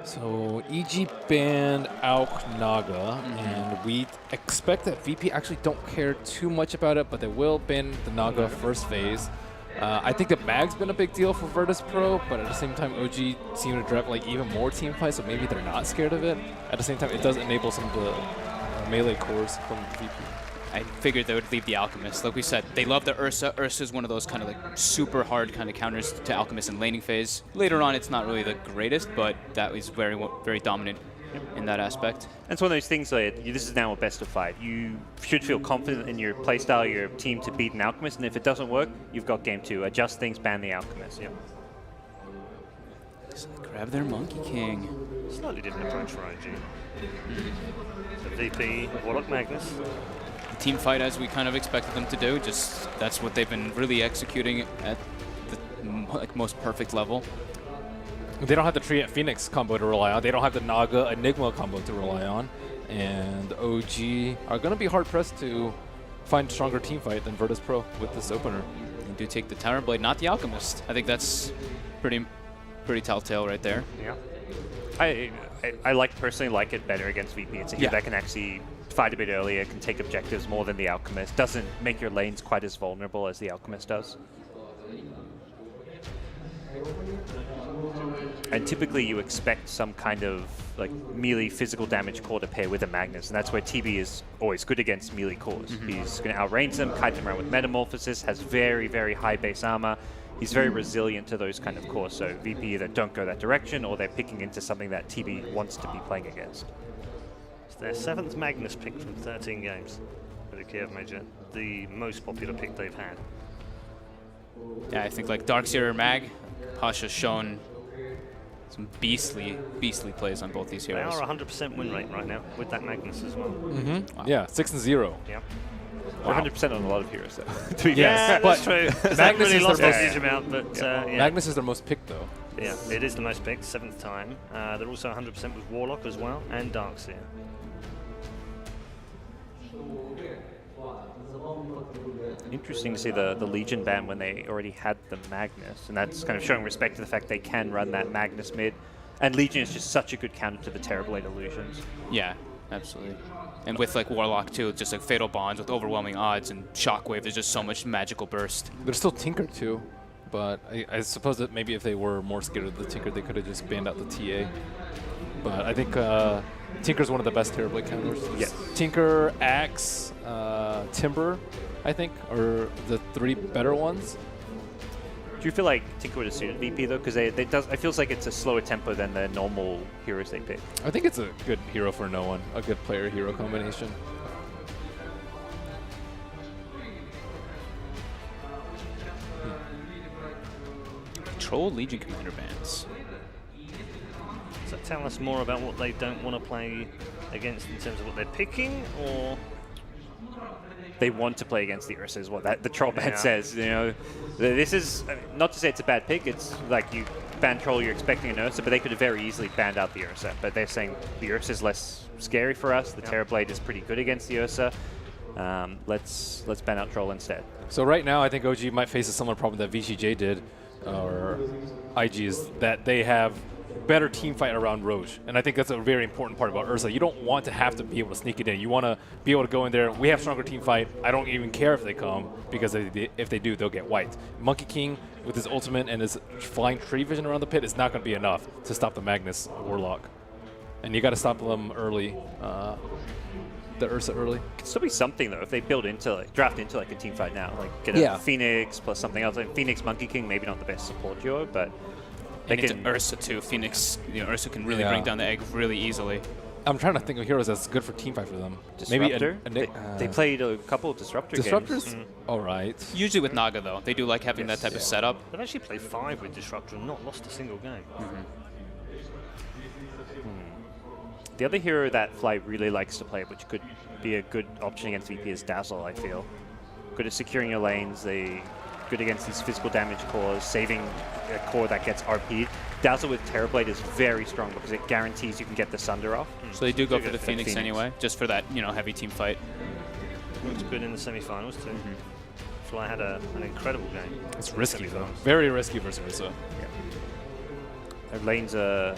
So EG banned Auk Naga, and we expect that VP actually don't care too much about it, but they will ban the Naga first phase. I think the mag's been a big deal for Virtus Pro, but at the same time, OG seem to direct like even more team fights, so maybe they're not scared of it. At the same time, it does enable some of the melee cores from VP. I figured they would leave the Alchemist. Like we said, they love the Ursa. Ursa is one of those kind of like super hard kind of counters to Alchemist in laning phase. Later on, it's not really the greatest, but that is very dominant in that aspect. And it's one of those things like, this is now a best of 5. You should feel confident in your playstyle, your team to beat an Alchemist, and if it doesn't work, you've got game 2. Adjust things, ban the Alchemist. Yep. So grab their Monkey King. Slightly different approach for IG. So VP, Warlock Magnus. Team fight as we kind of expected them to do. Just that's what they've been really executing at the like most perfect level. They don't have the Tree at Phoenix combo to rely on. They don't have the Naga Enigma combo to rely on. And OG are going to be hard pressed to find stronger team fight than Virtus Pro with this opener. They do take the Tower Blade, not the Alchemist. I think that's pretty telltale right there. Yeah. I personally like it better against VP. It's a hero that can actually fight a bit earlier, can take objectives more than the Alchemist. Doesn't make your lanes quite as vulnerable as the Alchemist does. And typically you expect some kind of like melee physical damage core to pair with a Magnus, and that's where TB is always good against melee cores. He's going to outrange them, kite them around with Metamorphosis, has very high base armor. He's very resilient to those kind of cores, so VP either don't go that direction or they're picking into something that TB wants to be playing against. It's their 7th Magnus pick from 13 games for the Kiev Major, the most popular pick they've had. Yeah, I think like Darkseer Mag, Pasha's shown some beastly plays on both these heroes. They are 100% win rate right now with that Magnus as well. Wow. Yeah, 6-0. Yeah. Wow. 100% on a lot of heroes, though. Yes, that's true. Magnus really is lost their a most huge amount, but yeah. Magnus is their most picked, though. Yeah, it is the most picked, 7th time. They're also 100% with Warlock as well, and Darkseer. Interesting to see the Legion ban when they already had the Magnus, and that's kind of showing respect to the fact they can run that Magnus mid. And Legion is just such a good counter to the Terrorblade illusions. Yeah, absolutely. And with like Warlock too, just like Fatal Bonds with overwhelming odds and Shockwave, there's just so much magical burst. There's still Tinker too, but I suppose that maybe if they were more scared of the Tinker, they could have just banned out the TA. But I think Tinker's one of the best Terrorblade counters. Yes. Tinker, Axe, Timber, I think, are the 3 better ones. Do you feel like Tinker would have suited VP though? Because it feels like it's a slower tempo than the normal heroes they pick. I think it's a good hero for no one, a good player-hero combination. Control Legion Commander bans. Does that tell us more about what they don't want to play against in terms of what they're picking, or...? They want to play against the Ursa is what the troll ban says. You know, this is not to say it's a bad pick. It's like you ban troll, you're expecting an Ursa, but they could have very easily banned out the Ursa. But they're saying the Ursa is less scary for us. The Terrorblade is pretty good against the Ursa. Let's ban out troll instead. So right now, I think OG might face a similar problem that VCJ did, or IG, is that they have better team fight around Roche. And I think that's a very important part about Ursa. You don't want to have to be able to sneak it in. You want to be able to go in there. We have stronger team fight. I don't even care if they come, because if they do, they'll get wiped. Monkey King, with his ultimate and his flying tree vision around the pit, is not going to be enough to stop the Magnus Warlock. And you got to stop them early, the Ursa early. It could still be something though if they build into like draft into like a team fight now, like get a Phoenix plus something else. Like Phoenix Monkey King, maybe not the best support duo, but they can. Ursa too. Phoenix, Ursa can really bring down the egg really easily. I'm trying to think of heroes that's good for team fight for them. Disruptor? Maybe they played a couple of Disruptors games. All right. Usually with Naga though, they do like having that type of setup. They've actually played 5 with Disruptor and not lost a single game. The other hero that Fly really likes to play, which could be a good option against VP, is Dazzle, I feel. Good at securing your lanes, they good against these physical damage cores, saving a core that gets RP'd. Dazzle with Terrorblade is very strong because it guarantees you can get the Sunder off. So they do go for the Phoenix anyway, just for that, heavy team fight. Looks good in the semi-finals too. Fly had an incredible game. It's risky though. Very risky versus Ursa. Their lanes are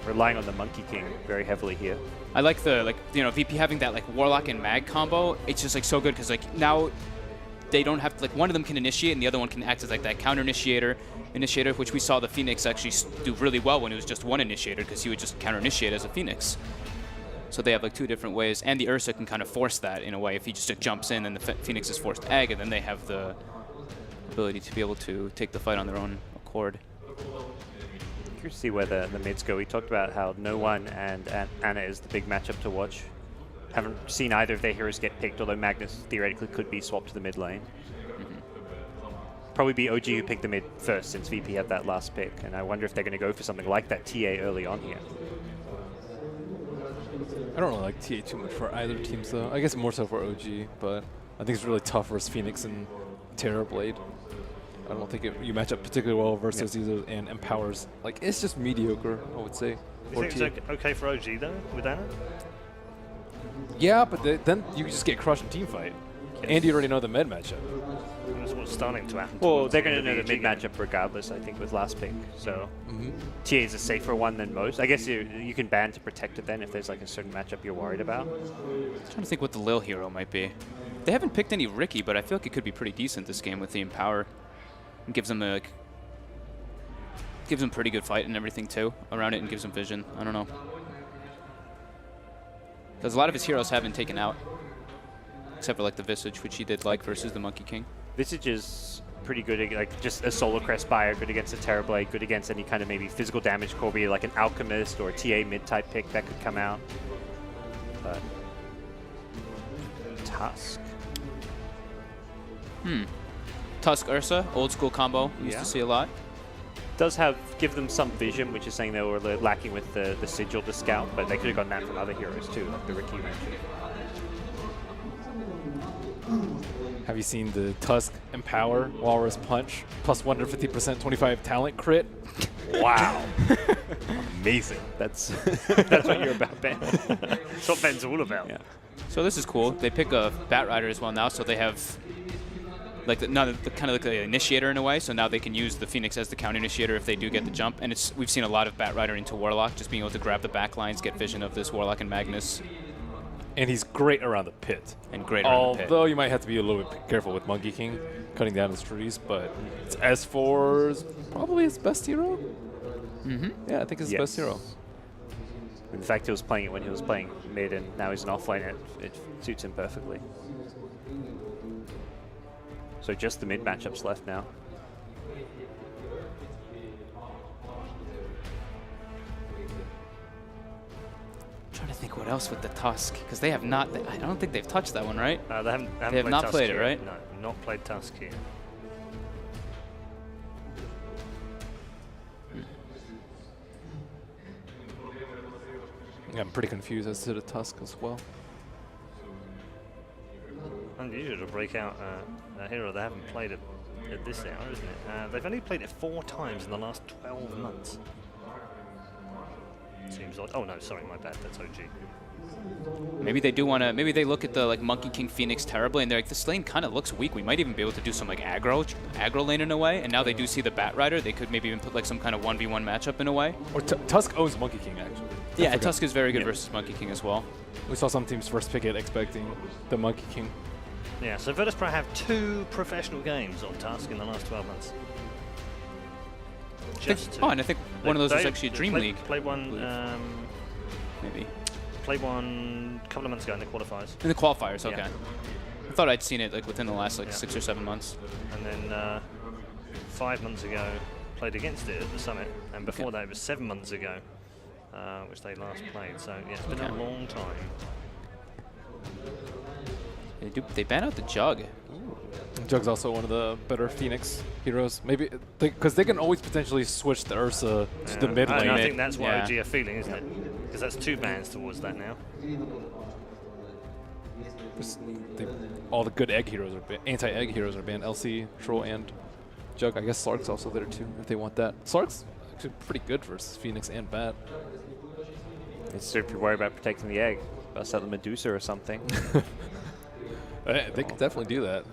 relying on the Monkey King very heavily here. I like the VP having that like Warlock and Mag combo. It's just like so good because like now they don't have to, like one of them can initiate and the other one can act as like that counter initiator, which we saw the Phoenix actually do really well when it was just one initiator because he would just counter initiate as a Phoenix. So they have like two different ways, and the Ursa can kind of force that in a way. If he just jumps in, then the Phoenix is forced to egg, and then they have the ability to be able to take the fight on their own accord. Curious to see where the mids go. We talked about how No One and Anna is the big matchup to watch. Haven't seen either of their heroes get picked, although Magnus theoretically could be swapped to the mid lane. Probably be OG who picked the mid first since VP had that last pick, and I wonder if they're going to go for something like that TA early on here. I don't really like TA too much for either teams though. I guess more so for OG, but I think it's really tough versus Phoenix and Terrorblade. I don't think you match up particularly well versus either and Empowers. Like, it's just mediocre, I would say. You think it's okay for OG though, with Anna? Yeah, but then you just get crushed in team fight. And you already know the med matchup. That's what's starting to happen. Well, they're going to know the mid matchup regardless, I think, with last pick. So TA is a safer one than most. I guess you can ban to protect it then if there's like a certain matchup you're worried about. I'm trying to think what the Lil hero might be. They haven't picked any Ricky, but I feel like it could be pretty decent this game with the Empower. It gives them a pretty good fight and everything too around it, and gives them vision. I don't know. Because a lot of his heroes have been taken out. Except for like the Visage, which he did like versus the Monkey King. Visage is pretty good, like just a Solar Crest buyer, good against a Terrorblade, good against any kind of maybe physical damage core, be like an Alchemist or a TA mid-type pick that could come out. But Tusk. Tusk Ursa, old school combo. Used to see a lot. Does give them some vision, which is saying they were lacking with the Sigil to scout, but they could have gotten that from other heroes too, like the Ricky mentioned. Have you seen the Tusk Empower Walrus Punch plus 150% 25 talent crit? Wow. Amazing. That's what you're about, Ben. That's what Ben's all about. Yeah. So this is cool. They pick a Bat Rider as well now, so they have like kind of like an initiator in a way. So now they can use the Phoenix as the counter initiator if they do get the jump. And we've seen a lot of Bat Rider into Warlock, just being able to grab the back lines, get vision of this Warlock and Magnus. And he's great around the pit. And great around the pit. Although you might have to be a little bit careful with Monkey King, cutting down his trees, but it's S4's probably his best hero? Yeah, I think it's his best hero. In fact, he was playing it when he was playing mid, and now he's an offlane. It suits him perfectly. So just the mid matchups left now. Trying to think what else with the Tusk, because they have not. I don't think they've touched that one, right? They have not Tusk played it, here. right? No, not played Tusk here. I'm pretty confused as to the Tusk as well. Unusual to break out a hero they haven't played at this hour, isn't it? They've only played it 4 times in the last 12 months. Seems odd. Oh no, sorry, my bad. That's OG. Maybe they do want to. Maybe they look at the like Monkey King Phoenix terribly, and they're like, this lane kind of looks weak. We might even be able to do some like aggro lane in a way. And now they do see the Bat Rider. They could maybe even put like some kind of 1v1 matchup in a way. Or Tusk owns Monkey King, actually. Yeah, Tusk is very good versus Monkey King as well. We saw some teams first pick it expecting the Monkey King. Yeah, so Virtus Pro have 2 professional games on Tusk in the last 12 months. Just 2. Oh, and I think one of those was actually a Dream League. Played one, maybe. Played one a couple of months ago in the qualifiers. In the qualifiers, okay. Yeah. I thought I'd seen it like within the last 6 or 7 months. And then 5 months ago, played against it at the Summit. And before that, it was 7 months ago, which they last played. So yeah, it's been a long time. They ban out the Jug. Jug's also one of the better Phoenix heroes. Maybe because they can always potentially switch the Ursa to the mid lane. I think that's what OG are feeling, isn't it? Because that's 2 bans towards that now. All the good egg heroes are anti-egg heroes are banned. LC, Troll, and Jug. I guess Slark's also there too if they want that. Slark's actually pretty good versus Phoenix and Bat. It's if you're worried about protecting the egg, bust out the Medusa or something. They could definitely do that.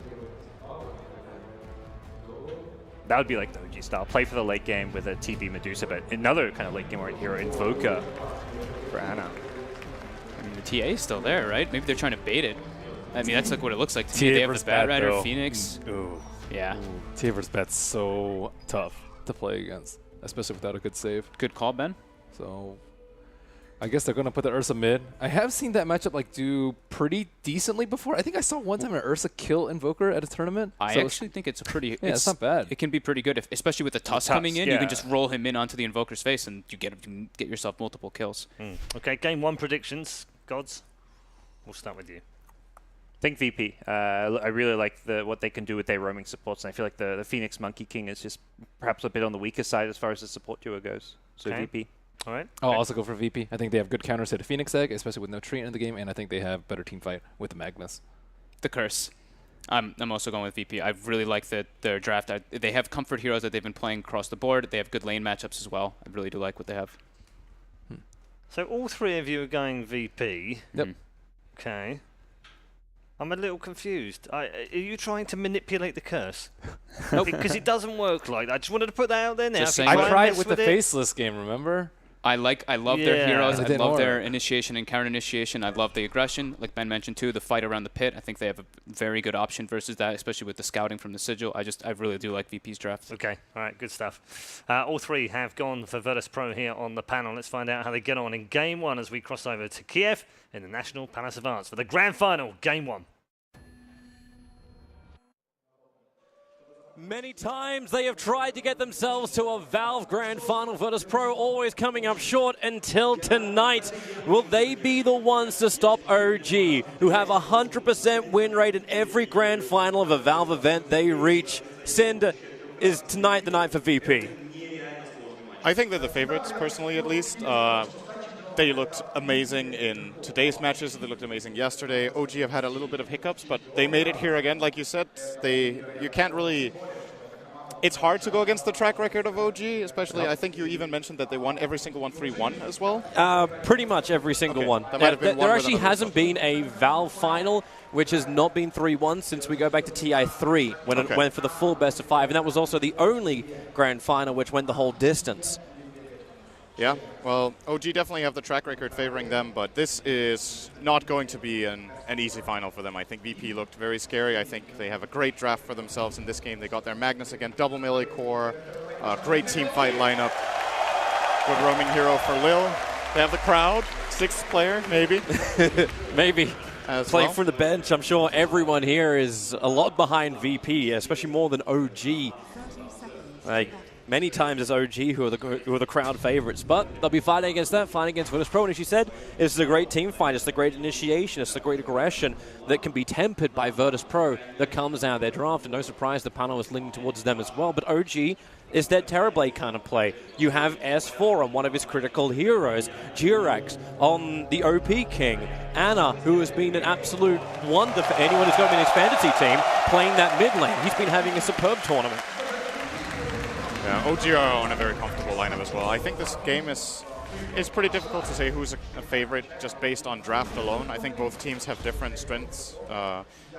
That would be like the OG style. Play for the late game with a TB Medusa, but another kind of late game hero, Invoker for Ana. I mean, the TA is still there, right? Maybe they're trying to bait it. I mean, that's like what it looks like to me. They have the Bat Rider, Phoenix. Ooh. Yeah. TA versus Bat's so tough to play against, especially without a good save. Good call, Ben. So I guess they're going to put the Ursa mid. I have seen that matchup like do pretty decently before. I think I saw one time an Ursa kill Invoker at a tournament. I so actually think it's a pretty... yeah, it's not bad. It can be pretty good, especially with the Tusk coming in. You can just roll him in onto the Invoker's face and you can get yourself multiple kills. Okay, game 1 predictions. Gods, we'll start with you. I think VP. I really like what they can do with their roaming supports, and I feel like the Phoenix Monkey King is just perhaps a bit on the weaker side as far as the support duo goes. So Okay. VP. All right. I'll also go for VP. I think they have good counters to the Phoenix Egg, especially with no treant in the game, and I think they have better team fight with the Magnus. The Curse. I'm also going with VP. I really like their draft. They have comfort heroes that they've been playing across the board. They have good lane matchups as well. I really do like what they have. So all 3 of you are going VP. Yep. Okay. I'm a little confused. Are you trying to manipulate the curse? Nope. Because it doesn't work like that. I just wanted to put that out there now. Just If you saying. try I and tried mess with the it- Faceless game, remember? I love their heroes. It I didn't love their work. initiation and counter initiation. I love the aggression, like Ben mentioned too. The fight around the pit. I think they have a very good option versus that, especially with the scouting from the sigil. I really do like VP's draft. Okay, all right, good stuff. All 3 have gone for Virtus Pro here on the panel. Let's find out how they get on in Game 1 as we cross over to Kiev in the National Palace of Arts for the Grand Final, Game 1. Many times they have tried to get themselves to a Valve Grand Final. Virtus Pro always coming up short until tonight. Will they be the ones to stop OG, who have a 100% win rate in every Grand Final of a Valve event they reach? Sind, is tonight the night for VP? I think they're the favorites, personally at least. They looked amazing in today's matches. They looked amazing yesterday. OG have had a little bit of hiccups, but they made it here again. Like you said, you can't really... It's hard to go against the track record of OG, especially I think you even mentioned that they won every single one 3-1 as well. Pretty much every single one. That might have been There one actually with another hasn't been a Valve final which has not been 3-1 since we go back to TI3 when it went for the full best of 5, and that was also the only grand final which went the whole distance. Yeah, well, OG definitely have the track record favoring them, but this is not going to be an easy final for them. I think VP looked very scary. I think they have a great draft for themselves in this game. They got their Magnus again, double melee core, great team fight lineup. Good roaming hero for Lil. They have the crowd, 6th player, maybe. Maybe. As Playing well. from the bench, I'm sure everyone here is a lot behind VP, especially more than OG. Like, many times it's OG who are the crowd favorites, but they'll be fighting against that, fighting against Virtus Pro. And as you said, it's the great team fight, it's the great initiation, it's the great aggression that can be tempered by Virtus Pro that comes out of their draft. And no surprise, the panel is leaning towards them as well. But OG is that Terrorblade kind of play. You have S4 on one of his critical heroes, Jirax on the OP King, Ana, who has been an absolute wonder for anyone who's got an fantasy team playing that mid lane. He's been having a superb tournament. Yeah, OG are on a very comfortable lineup as well. I think this game is pretty difficult to say who's a favorite just based on draft alone. I think both teams have different strengths.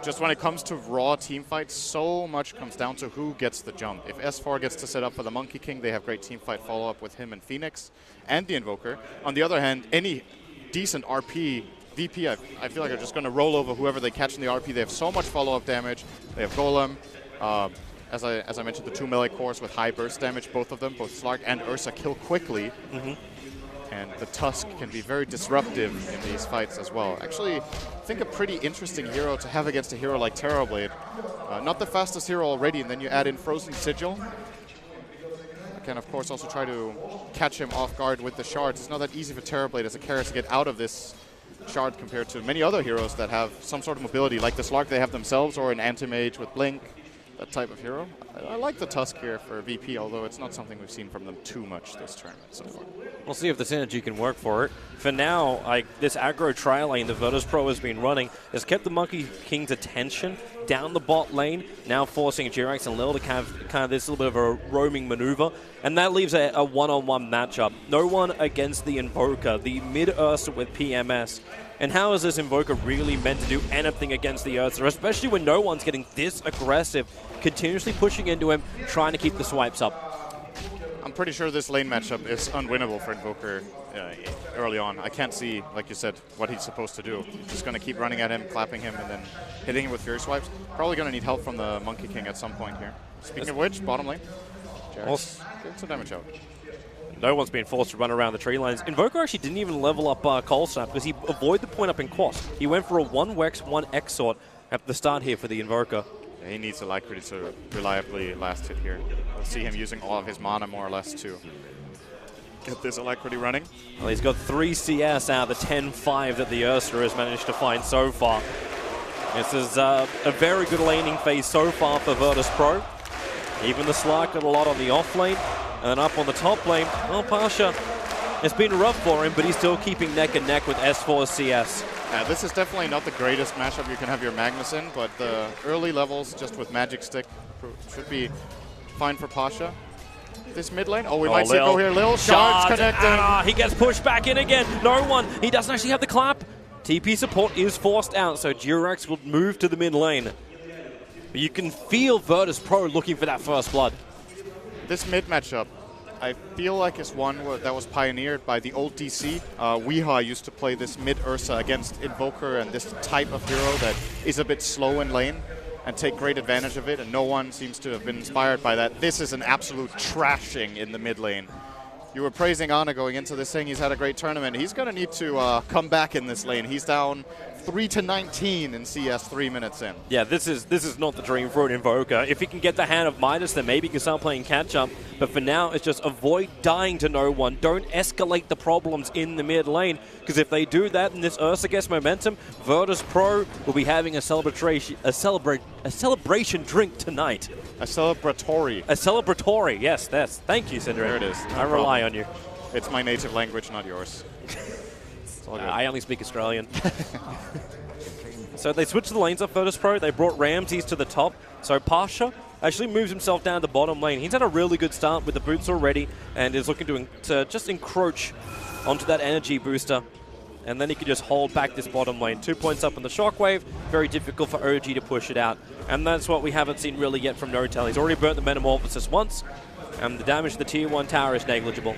Just when it comes to raw team fights, so much comes down to who gets the jump. If S4 gets to set up for the Monkey King, they have great team fight follow-up with him and Phoenix and the Invoker. On the other hand, any decent RP, VP, I feel like are just going to roll over whoever they catch in the RP. They have so much follow-up damage. They have Golem. As I mentioned, the 2 melee cores with high burst damage, both of them, both Slark and Ursa kill quickly. And the Tusk can be very disruptive in these fights as well. Actually, I think a pretty interesting hero to have against a hero like Terrorblade. Not the fastest hero already, and then you add in Frozen Sigil. You can, of course, also try to catch him off guard with the shards. It's not that easy for Terrorblade as a character to get out of this shard compared to many other heroes that have some sort of mobility, like the Slark they have themselves, or an Anti-Mage with Blink. That type of hero. I like the Tusk here for VP, although it's not something we've seen from them too much this tournament so far. We'll see if the synergy can work for it. For now, this aggro trial lane that Virtus Pro has been running has kept the Monkey King's attention down the bot lane, now forcing Jirax and Lil to have kind of this little bit of a roaming maneuver, and that leaves a one-on-one matchup. No one against the Invoker, the mid-Ursa with PMS. And how is this Invoker really meant to do anything against the Ursa, especially when no one's getting this aggressive, continuously pushing into him, trying to keep the swipes up? I'm pretty sure this lane matchup is unwinnable for Invoker early on. I can't see, like you said, what he's supposed to do. He's just going to keep running at him, clapping him, and then hitting him with Fury Swipes. Probably going to need help from the Monkey King at some point here. Speaking of which, bottom lane. Jirax, get some damage out. No one's been forced to run around the tree lines. Invoker actually didn't even level up Cold Snap because he avoided the point up in Quas. He went for a 1-Wex, 1-Exort at the start here for the Invoker. Yeah, he needs Alacrity to reliably last hit here. We'll see him using all of his mana more or less to get this Alacrity running. Well, he's got 3 CS out of the 10-5 that the Ursa has managed to find so far. This is a very good laning phase so far for Virtus Pro. Even the Slark got a lot on the off lane. And up on the top lane, well, Pasha, it's been rough for him, but he's still keeping neck and neck with S4's CS. This is definitely not the greatest matchup you can have your Magnus in, but the early levels, just with Magic Stick, should be fine for Pasha. This mid lane, we might see it go here. Lil, shards connecting. He gets pushed back in again. No one, he doesn't actually have the clap. TP support is forced out, so Jirax will move to the mid lane. But you can feel Virtus Pro looking for that first blood. This mid matchup, I feel like it's one that was pioneered by the old DC. Weeha used to play this mid Ursa against Invoker and this type of hero that is a bit slow in lane and take great advantage of it, and no one seems to have been inspired by that. This is an absolute trashing in the mid lane. You were praising Ana going into this thing. He's had a great tournament. He's going to need to come back in this lane. He's down 3-19 in CS 3 minutes in. Yeah, this is not the dream for an Invoker. If he can get the hand of Midas, then maybe he can start playing catch-up. But for now, it's just avoid dying to no one. Don't escalate the problems in the mid lane, because if they do that and this Ursa gets momentum, Virtus Pro will be having a celebration drink tonight. A celebratory. A celebratory, yes, thank you, Cinder. There it is. I rely on you. It's my native language, not yours. I only speak Australian. So they switched the lanes up, Virtus Pro. They brought Ramses to the top. So Pasha actually moves himself down the bottom lane. He's had a really good start with the boots already and is looking to just encroach onto that energy booster. And then he can just hold back this bottom lane. 2 points up on the Shockwave. Very difficult for OG to push it out. And that's what we haven't seen really yet from Notel. He's already burnt the Metamorphosis once, and the damage to the Tier 1 tower is negligible.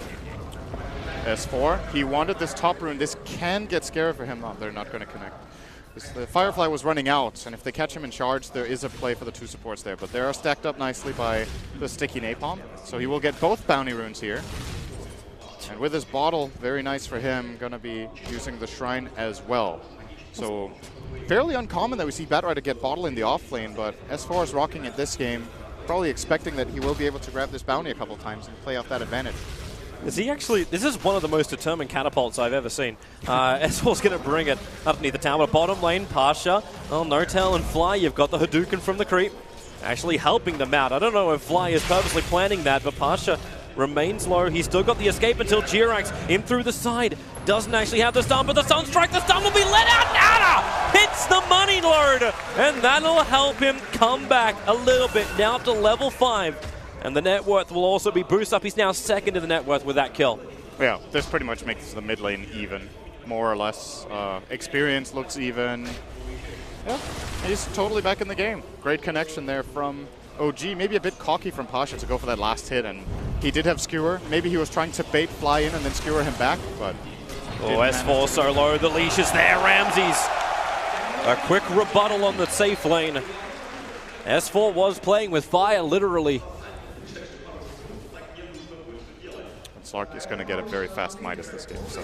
S4, he wanted this top rune. This can get scary for him. Oh, they're not going to connect. The Firefly was running out, and if they catch him in charge, there is a play for the 2 supports there. But they are stacked up nicely by the Sticky Napalm, so he will get both bounty runes here. And with his bottle, very nice for him, going to be using the Shrine as well. So fairly uncommon that we see Batrider get bottle in the off lane, but S4 is rocking it this game, probably expecting that he will be able to grab this bounty a couple times and play off that advantage. Is he actually? This is one of the most determined catapults I've ever seen. S4's going to bring it underneath the tower. Bottom lane, Pasha. Oh, Notel and Fly, you've got the Hadouken from the creep. Actually helping them out. I don't know if Fly is purposely planning that, but Pasha remains low. He's still got the escape until Jirax in through the side. Doesn't actually have the stun, but the Sunstrike, the stun will be let out. Nana hits the money load, and that'll help him come back a little bit. Now up to level 5. And the net worth will also be boosted up. He's now second in the net worth with that kill. Yeah, this pretty much makes the mid lane even, more or less. Experience looks even. Yeah, he's totally back in the game. Great connection there from OG. Maybe a bit cocky from Pasha to go for that last hit, and he did have Skewer. Maybe he was trying to bait Fly in and then Skewer him back, but... Oh, S4 so low. The leash is there. Ramses. A quick rebuttal on the safe lane. S4 was playing with fire, literally. Slark is going to get a very fast Midas this game. So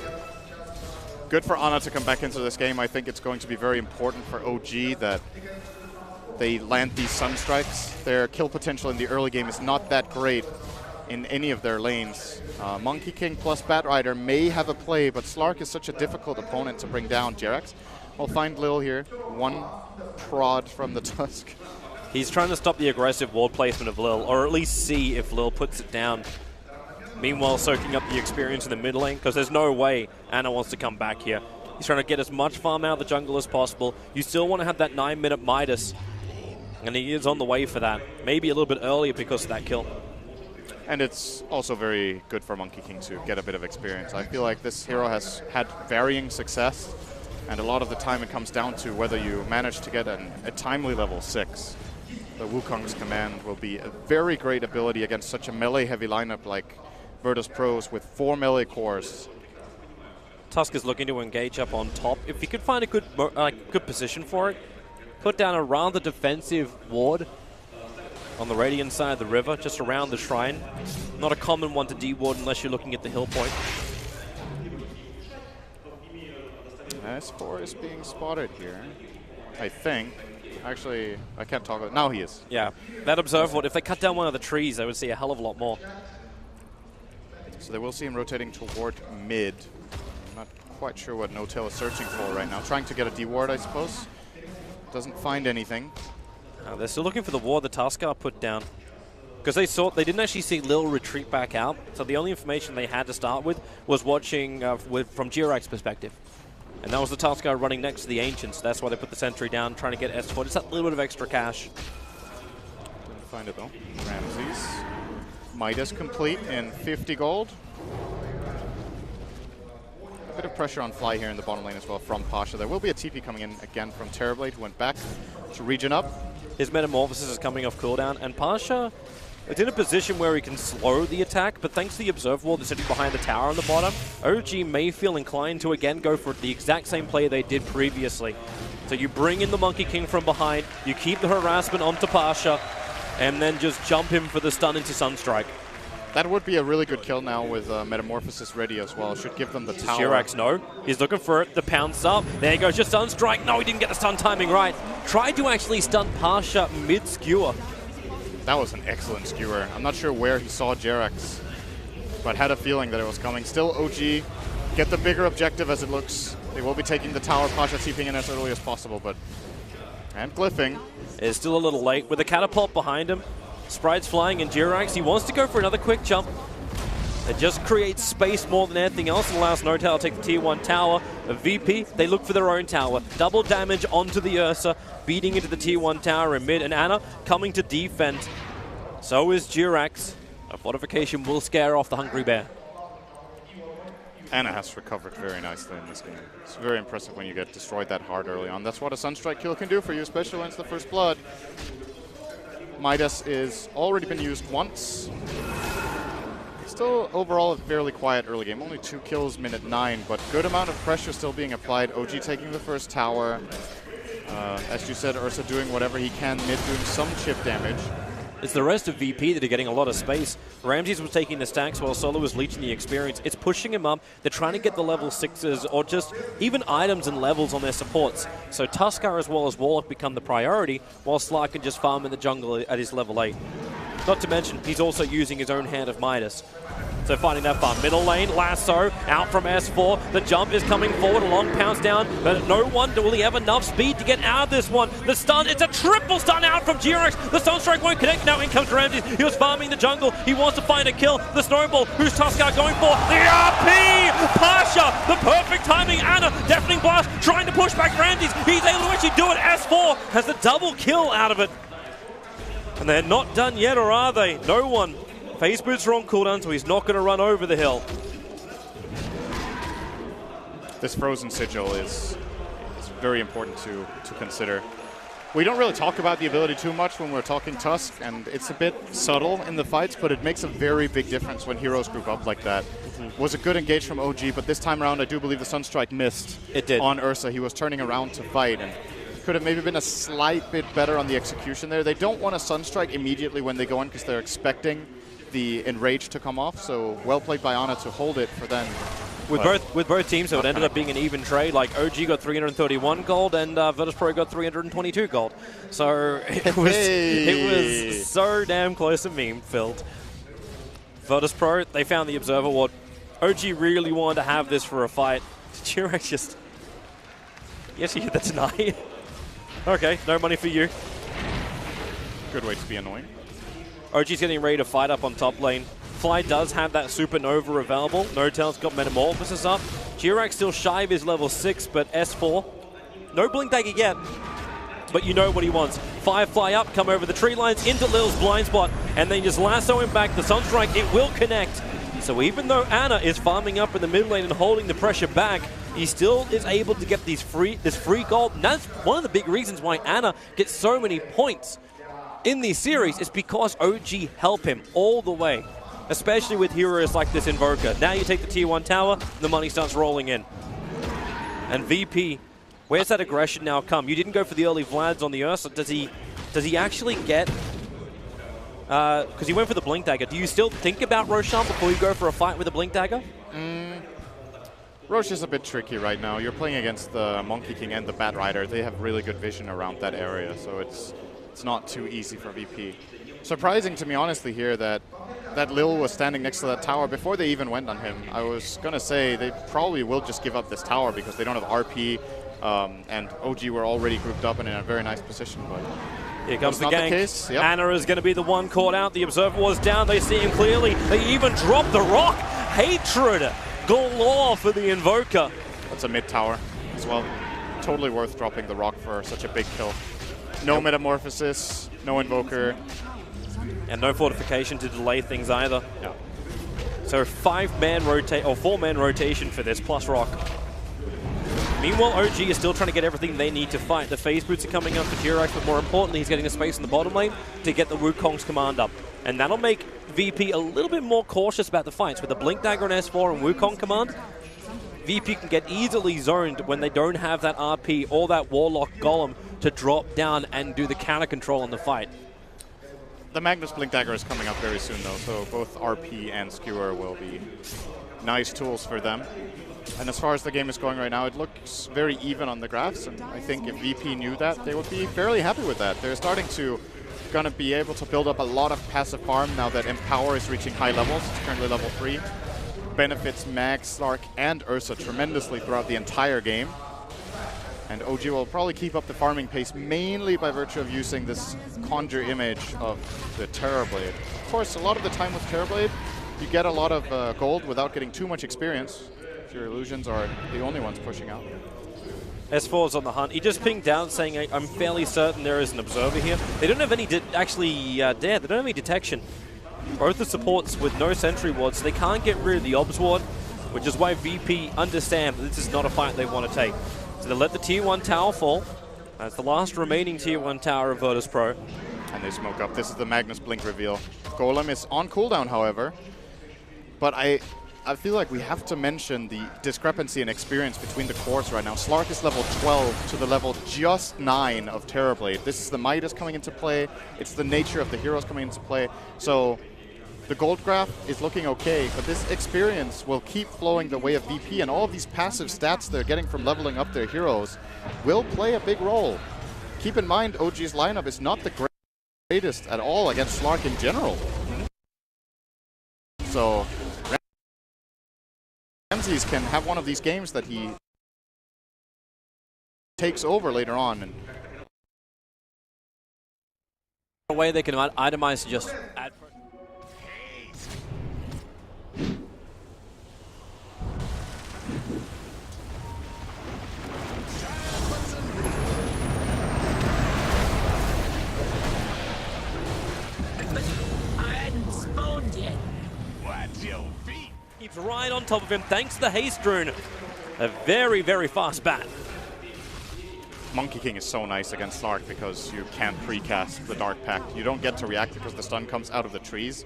good for Ana to come back into this game. I think it's going to be very important for OG that they land these Sunstrikes. Their kill potential in the early game is not that great in any of their lanes. Monkey King plus Batrider may have a play, but Slark is such a difficult opponent to bring down. Jirax will find Lil here. One prod from the Tusk. He's trying to stop the aggressive ward placement of Lil, or at least see if Lil puts it down. Meanwhile, soaking up the experience in the mid lane, because there's no way Ana wants to come back here. He's trying to get as much farm out of the jungle as possible. You still want to have that 9-minute Midas. And he is on the way for that. Maybe a little bit earlier because of that kill. And it's also very good for Monkey King to get a bit of experience. I feel like this hero has had varying success, and a lot of the time it comes down to whether you manage to get a timely level 6. The Wukong's command will be a very great ability against such a melee-heavy lineup like Virtus Pros with 4 melee cores. Tusk is looking to engage up on top. If he could find a good position for it, put down a rather defensive ward on the Radiant side of the river, just around the shrine. Not a common one to de-ward unless you're looking at the hill point. S4 is being spotted here, I think. Actually, I can't talk about it. Now he is. Yeah, that observe ward, if they cut down one of the trees, they would see a hell of a lot more. So they will see him rotating toward mid. I'm not quite sure what No-Tail is searching for right now. Trying to get a D-ward, I suppose. Doesn't find anything. They're still looking for the ward the Tuskar put down. Because they didn't actually see Lil retreat back out, so the only information they had to start with was watching from Jirak's perspective. And that was the Tuskar running next to the Ancients. That's why they put the sentry down, trying to get S4. Just that little bit of extra cash. Didn't find it though. Ramses. Midas complete in 50 gold. A bit of pressure on Fly here in the bottom lane as well from Pasha. There will be a TP coming in again from Terrorblade, who went back to regen up. His Metamorphosis is coming off cooldown, and Pasha is in a position where he can slow the attack, but thanks to the Observe Wall that's sitting behind the tower on the bottom, OG may feel inclined to again go for the exact same play they did previously. So you bring in the Monkey King from behind, you keep the harassment onto Pasha, and then just jump him for the stun into Sunstrike. That would be a really good kill now with Metamorphosis ready as well. Should give them the tower. Jirax, no. He's looking for it. The pounce up. There he goes. Just Sunstrike. No, he didn't get the stun timing right. Tried to actually stun Pasha mid-skewer. That was an excellent skewer. I'm not sure where he saw Jirax, but had a feeling that it was coming. Still OG get the bigger objective as it looks. They will be taking the tower. Pasha TPing in as early as possible, but... And glyphing. It's still a little late. With the catapult behind him, Sprite's flying in Jirax. He wants to go for another quick jump. It just creates space more than anything else. It allows No-Tail to take the tier 1 tower. A VP, they look for their own tower. Double damage onto the Ursa, beating into the tier 1 tower in mid. And Ana coming to defend. So is Jirax. A fortification will scare off the Hungry Bear. Ana has recovered very nicely in this game. It's very impressive when you get destroyed that hard early on. That's what a Sunstrike kill can do for you, especially when it's the first blood. Midas is already been used once. Still overall a fairly quiet early game. Only 2 kills, minute 9, but good amount of pressure still being applied. OG taking the first tower. As you said, Ursa doing whatever he can mid, doing some chip damage. It's the rest of VP that are getting a lot of space. Ramses was taking the stacks while Solo was leeching the experience. It's pushing him up. They're trying to get the level 6s or just even items and levels on their supports. So Tuskar as well as Warlock become the priority, while Sly can just farm in the jungle at his level 8. Not to mention, he's also using his own Hand of Midas. So finding that fun. Middle lane, Lasso, out from S4. The jump is coming forward, a long pounce down, but no wonder will he have enough speed to get out of this one. The stun, it's a triple stun out from Jirax. The Sunstrike won't connect. Now in comes Ramses. He was farming the jungle. He wants to find a kill. The Snowball, who's Tuskar going for? The RP! Pasha, the perfect timing. Ana, Deafening Blast, trying to push back Ramses. He's able to actually do it. S4 has the double kill out of it. And they're not done yet, or are they? No one. Phase boots are on cooldown, so he's not going to run over the hill. This Frozen Sigil is very important to consider. We don't really talk about the ability too much when we're talking Tusk, and it's a bit subtle in the fights, but it makes a very big difference when heroes group up like that. Was a good engage from OG, but this time around I do believe the Sunstrike missed. It did. On Ursa. He was turning around to fight, and could have maybe been a slight bit better on the execution there. They don't want a Sunstrike immediately when they go in because they're expecting the Enrage to come off, so well played by Ana to hold it for them. With both teams, so it ended up being an even trade. Like OG got 331 gold and Virtus Pro got 322 gold. So it was so damn close to meme filled. Virtus Pro, they found the Observer Ward. OG really wanted to have this for a fight. Jirax just... Yes, you hit the deny. Okay, no money for you. Good way to be annoying. OG's getting ready to fight up on top lane. Fly does have that Supernova available. No-Tail's got Metamorphosis up. Jirax still shy of his level 6, but S4. No Blink Dagger yet. but you know what he wants. Firefly up, come over the tree lines, into Lil's blind spot, and then just lasso him back. The Sunstrike, it will connect. So even though Ana is farming up in the mid lane and holding the pressure back, he still is able to get this free gold. And that's one of the big reasons why Ana gets so many points in these series, is because OG help him all the way. Especially with heroes like this Invoker. Now you take the tier 1 tower, the money starts rolling in. And VP, where's that aggression now come? You didn't go for the early Vlads on the Ursa. Does he actually get... Because he went for the Blink Dagger. Do you still think about Roshan before you go for a fight with a Blink Dagger? Roche is a bit tricky right now. You're playing against the Monkey King and the Bat Rider. They have really good vision around that area, so it's not too easy for VP. Surprising to me, honestly, here that Lil was standing next to that tower before they even went on him. I was going to say they probably will just give up this tower because they don't have RP, and OG were already grouped up and in a very nice position. But here comes the gank. Yep. Ana is going to be the one caught out. The Observer was down. They see him clearly. They even drop the rock. Hatred galore for the Invoker. That's a mid tower as well. Totally worth dropping the rock for such a big kill. No Metamorphosis, no Invoker. And no fortification to delay things either. Yeah. So 4-man rotation for this, plus rock. Meanwhile, OG is still trying to get everything they need to fight. The phase boots are coming up for Jirax, but more importantly, he's getting a space in the bottom lane to get the Wukong's command up. And that'll make VP a little bit more cautious about the fights. With the Blink Dagger and S4 and Wukong command, VP can get easily zoned when they don't have that RP or that Warlock Golem to drop down and do the counter control on the fight. The Magnus Blink Dagger is coming up very soon, though, so both RP and Skewer will be nice tools for them. And as far as the game is going right now, it looks very even on the graphs, and I think if VP knew that, they would be fairly happy with that. They're starting to gonna be able to build up a lot of passive farm now that Empower is reaching high levels. It's currently level 3. Benefits Mag, Slark, and Ursa tremendously throughout the entire game. And OG will probably keep up the farming pace mainly by virtue of using this conjure image of the Terrorblade. Of course, a lot of the time with Terrorblade, you get a lot of gold without getting too much experience if your illusions are the only ones pushing out. S4's on the hunt. He just pinged down saying, I'm fairly certain there is an observer here. They don't have any, they don't have any detection. Both the supports with no sentry wards, so they can't get rid of the obs ward, which is why VP understand that this is not a fight they want to take. So they let the tier 1 tower fall. That's the last remaining tier 1 tower of Virtus Pro. And they smoke up. This is the Magnus Blink reveal. Golem is on cooldown, however. But I feel like we have to mention the discrepancy in experience between the cores right now. Slark is level 12 to the level just 9 of Terrorblade. This is the Midas coming into play. It's the nature of the heroes coming into play. So the gold graph is looking okay, but this experience will keep flowing the way of VP, and all of these passive stats they're getting from leveling up their heroes will play a big role. Keep in mind, OG's lineup is not the greatest at all against Slark in general. So Ramses can have one of these games that he takes over later on. And a way they can itemize to just add. Keeps right on top of him thanks to the haste rune. A very, very fast bat. Monkey King is so nice against Slark because you can't precast the Dark Pact. You don't get to react because the stun comes out of the trees.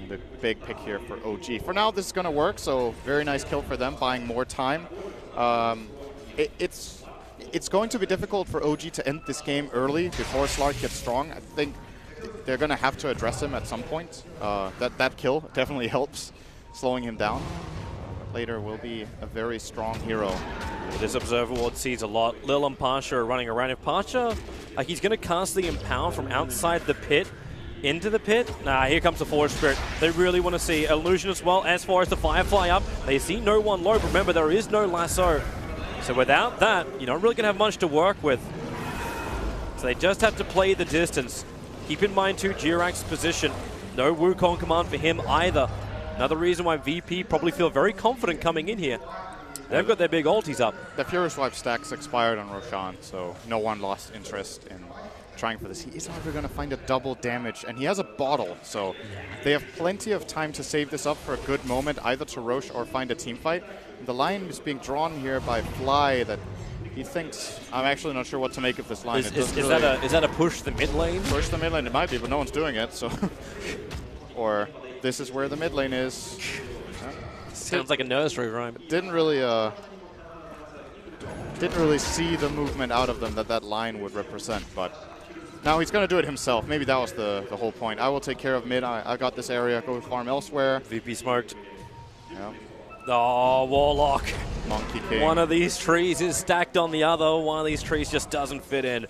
And a big pick here for OG. For now, this is going to work, so very nice kill for them, buying more time. It's going to be difficult for OG to end this game early before Slark gets strong. I think they're going to have to address him at some point. That kill definitely helps slowing him down. Later will be a very strong hero. This Observer Ward sees a lot. Lil and Pasha are running around. If Pasha, he's going to cast the Empower from outside the pit into the pit. Nah, here comes the Forest Spirit. They really want to see Illusion as well. As far as the Firefly up, they see no one low. But remember, there is no lasso. So without that, you're not really going to have much to work with. So they just have to play the distance. Keep in mind, too, Jirax's position. No Wukong command for him either. Another reason why VP probably feel very confident coming in here. They've got their big ultis up. The Fury Swipe stacks expired on Roshan, so no one lost interest in trying for this. He is never going to find a double damage, and he has a bottle, so they have plenty of time to save this up for a good moment, either to Roche or find a team fight. The line is being drawn here by Fly that he thinks, I'm actually not sure what to make of this line. Is that a push the mid lane? Push the mid lane, it might be, but no one's doing it, so. Or this is where the mid lane is. Sounds like a nursery rhyme. Didn't really see the movement out of them that line would represent, but now he's going to do it himself. Maybe that was the whole point. I will take care of mid. I got this area. Go farm elsewhere. VP smoked. Yeah. Oh, Warlock. Monkey King. One of these trees is stacked on the other. One of these trees just doesn't fit in.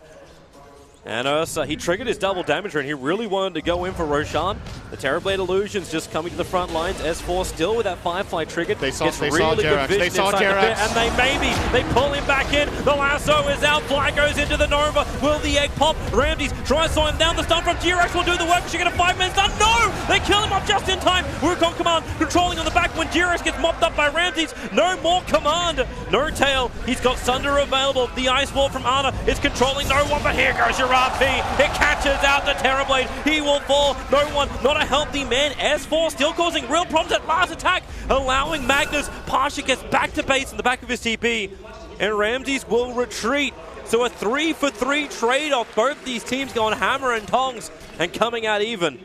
And Ursa, he triggered his double damage and he really wanted to go in for Roshan. The Terrorblade Illusions just coming to the front lines. S4 still with that Firefly triggered. They saw really Jerax. They saw Jerax. And they pull him back in. The lasso is out. Fly goes into the Nova. Will the egg pop? Ramses tries to slow him down. The stun from Jerax will do the work. She get a 5-man stun. No! They kill him off just in time. Wukong command controlling on the back when Jerax gets mopped up by Ramses. No more command. No tail. He's got Sunder available. The Ice Wall from Ana is controlling no one, but here goes your RP. It catches out the Terrorblade. He will fall. No one, not a healthy man. S4 still causing real problems at last attack, allowing Magnus. Pasha gets back to base in the back of his TP, and Ramses will retreat. So a 3-for-3 trade-off. Both these teams going hammer and tongs and coming out even.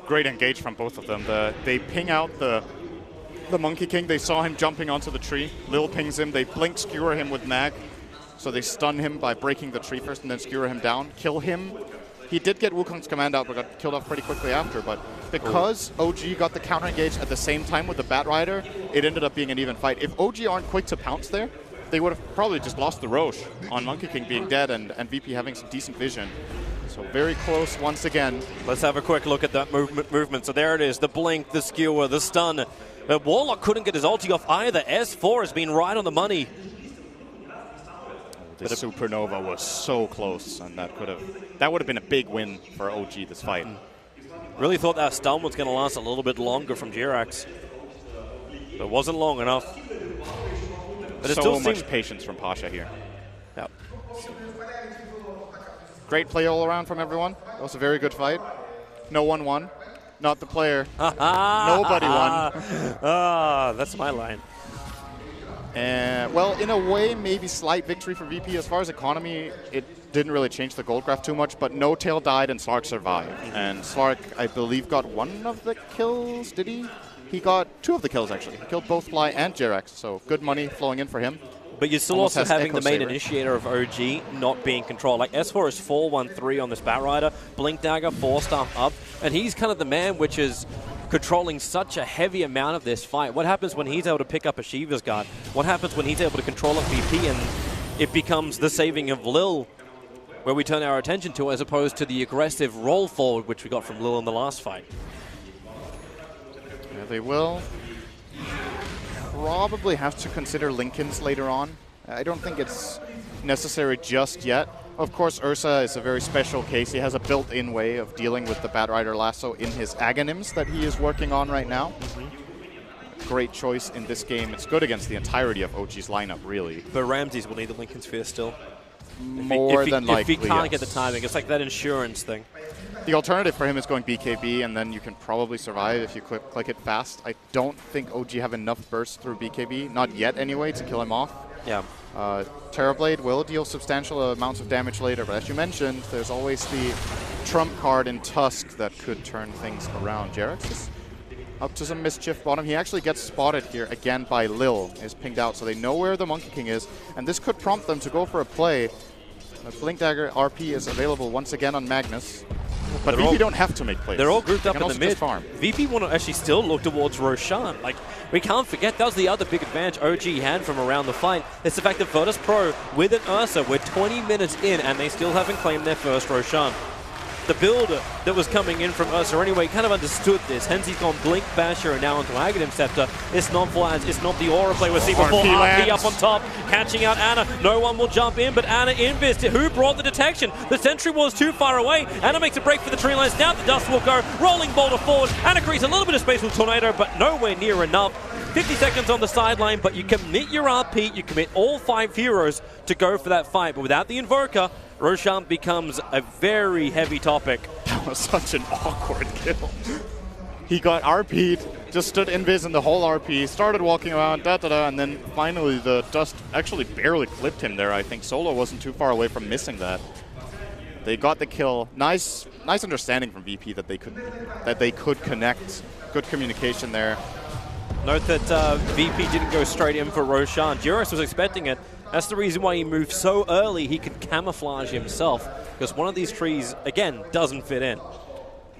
Great engage from both of them. They ping out the Monkey King. They saw him jumping onto the tree. Lil pings him. They blink skewer him with Mag. So they stun him by breaking the tree first and then skewer him down, kill him. He did get Wukong's command out, but got killed off pretty quickly after. But because OG got the counter engage at the same time with the Bat Rider, it ended up being an even fight. If OG aren't quick to pounce there, they would have probably just lost the Roche on Monkey King being dead and VP having some decent vision. So very close once again. Let's have a quick look at that movement. So there it is, the blink, the skewer, the stun. Warlock couldn't get his ulti off either. S4 has been right on the money. The Supernova was so close, and that would have been a big win for OG this fight. Really thought that stun was going to last a little bit longer from Jerax. But it wasn't long enough. But so much patience from Pasha here. Yep. Great play all around from everyone. That was a very good fight. No one won. Not the player. Nobody won. That's my line. Well, in a way, maybe slight victory for VP. As far as economy, it didn't really change the gold graph too much, but No Tail died and Slark survived. And Slark, I believe, got one of the kills, did he? He got 2 of the kills, actually. He killed both Fly and Jerax, so good money flowing in for him. But you're still also having the main initiator of OG not being controlled. Like S4 is 4-1-3 on this Bat Rider, Blink Dagger, 4-star up, and he's kind of the man which is controlling such a heavy amount of this fight. What happens when he's able to pick up a Shiva's Guard? What happens when he's able to control a VP and it becomes the saving of Lil, where we turn our attention to, as opposed to the aggressive roll forward which we got from Lil in the last fight? Yeah, they will probably have to consider Lincolns later on. I don't think it's necessary just yet. Of course, Ursa is a very special case. He has a built-in way of dealing with the Bat Rider lasso in his Aghanims that he is working on right now. Great choice in this game. It's good against the entirety of OG's lineup, really. But Ramses will need the Lincoln Sphere still. More than likely, if he can't get the timing, it's like that insurance thing. The alternative for him is going BKB, and then you can probably survive if you click it fast. I don't think OG have enough burst through BKB, not yet anyway, to kill him off. Yeah. Terrorblade will deal substantial amounts of damage later, but as you mentioned, there's always the trump card in Tusk that could turn things around. Jerax is up to some mischief bottom. He actually gets spotted here again by Lil, is pinged out, so they know where the Monkey King is, and this could prompt them to go for a play. Blink Dagger RP is available once again on Magnus. But VP don't have to make plays. They're all grouped up in the mid. Farm. VP want to actually still look towards Roshan. Like, we can't forget that was the other big advantage OG had from around the fight. It's the fact that Virtus Pro with an Ursa, we're 20 minutes in and they still haven't claimed their first Roshan. The build that was coming in from Ursa anyway kind of understood this. Hence he's gone Blink, Basher, and now onto Aghanim Scepter. It's not Flands, it's not the Aura play we've seen before. RP up on top, catching out Ana. No one will jump in, but Ana invis. Who brought the detection? The sentry was too far away. Ana makes a break for the tree lines. Now the dust will go. Rolling boulder forward. Ana creates a little bit of space with Tornado, but nowhere near enough. 50 seconds on the sideline, but you commit your RP, you commit all 5 heroes to go for that fight. But without the Invoker, Roshan becomes a very heavy topic. That was such an awkward kill. He got RP'd, just stood invis in the whole RP, started walking around, and then finally the dust actually barely clipped him there. I think Solo wasn't too far away from missing that. They got the kill. Nice understanding from VP that they could connect. Good communication there. Note that VP didn't go straight in for Roshan. Duras was expecting it. That's the reason why he moved so early. He could camouflage himself, because one of these trees, again, doesn't fit in.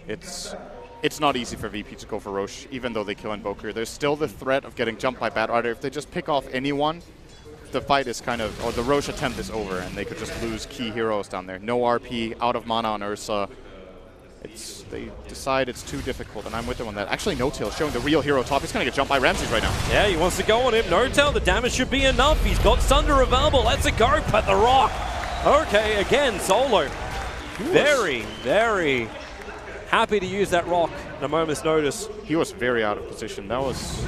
It's not easy for VP to go for Roche, even though they kill Invoker. There's still the threat of getting jumped by Batrider. If they just pick off anyone, the fight is kind of, or the Roche attempt is over, and they could just lose key heroes down there. No RP, out of mana on Ursa. They decide it's too difficult, and I'm with them on that. Actually, No-Tail showing the real hero top. He's going to get jumped by Ramses right now. Yeah, he wants to go on him. No-Tail, the damage should be enough. He's got Sunder available. Let's it go, but the rock. Okay, again, Solo. Very, very happy to use that rock at a moment's notice. He was very out of position. That was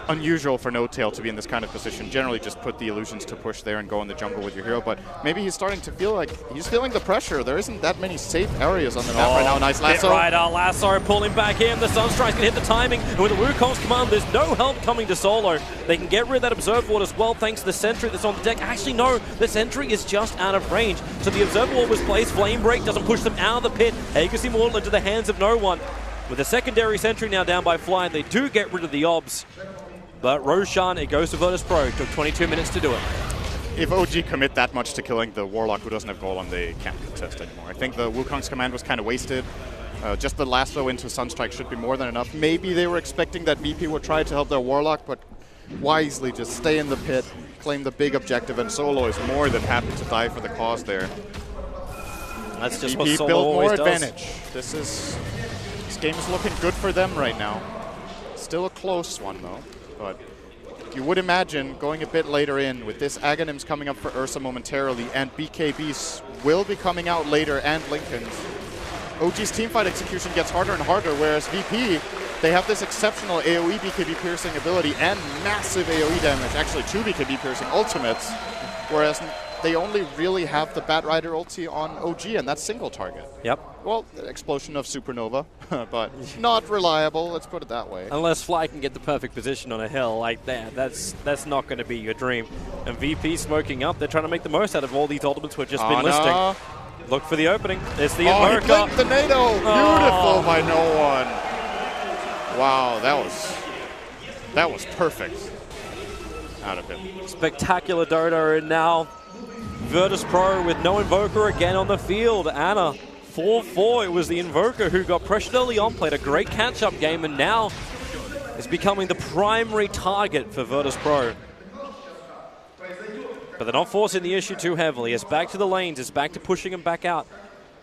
unusual for No-Tail to be in this kind of position. Generally just put the illusions to push there and go in the jungle with your hero, but maybe he's starting to feel like he's feeling the pressure. There isn't that many safe areas on the map right now. Nice lasso. Right, lasso pulling back in. The Sunstrike's going to hit the timing. And with the Wukong's command, there's no help coming to Solo. They can get rid of that Observer Ward as well thanks to the sentry that's on the deck. Actually, no, the sentry is just out of range. So the Observer Ward was placed. Flame Break doesn't push them out of the pit. Aegis Immortal into the hands of no one. With the secondary sentry now down by Fly, they do get rid of the Obs. But Roshan, it goes to Virtus.pro. Took 22 minutes to do it. If OG commit that much to killing the Warlock who doesn't have Golem, they can't contest anymore. I think the Wukong's command was kind of wasted. Just the lasso into Sunstrike should be more than enough. Maybe they were expecting that VP would try to help their Warlock, but wisely just stay in the pit, claim the big objective, and Solo is more than happy to die for the cause there. That's just VP what Solo built more always does. advantage. This game is looking good for them right now. Still a close one though. But you would imagine going a bit later in with this Aghanims coming up for Ursa momentarily, and BKBs will be coming out later, and Linken's. OG's teamfight execution gets harder and harder, whereas VP, they have this exceptional AoE BKB piercing ability and massive AoE damage, actually 2 BKB piercing ultimates, whereas they only really have the Batrider ulti on OG, and that's single target. Yep. Well, explosion of Supernova, but not reliable, let's put it that way. Unless Fly can get the perfect position on a hill like that, that's not going to be your dream. And VP smoking up, they're trying to make the most out of all these ultimates we've just been listing. Look for the opening. It's the Invoker. He blinked the NATO! Beautiful by no one. Wow, that was perfect out of him. Spectacular Dota, and now Virtus.pro with no Invoker again on the field. Anna, 4-4. It was the Invoker who got pressured early on, played a great catch-up game, and now is becoming the primary target for Virtus.pro. But they're not forcing the issue too heavily. It's back to the lanes. It's back to pushing them back out.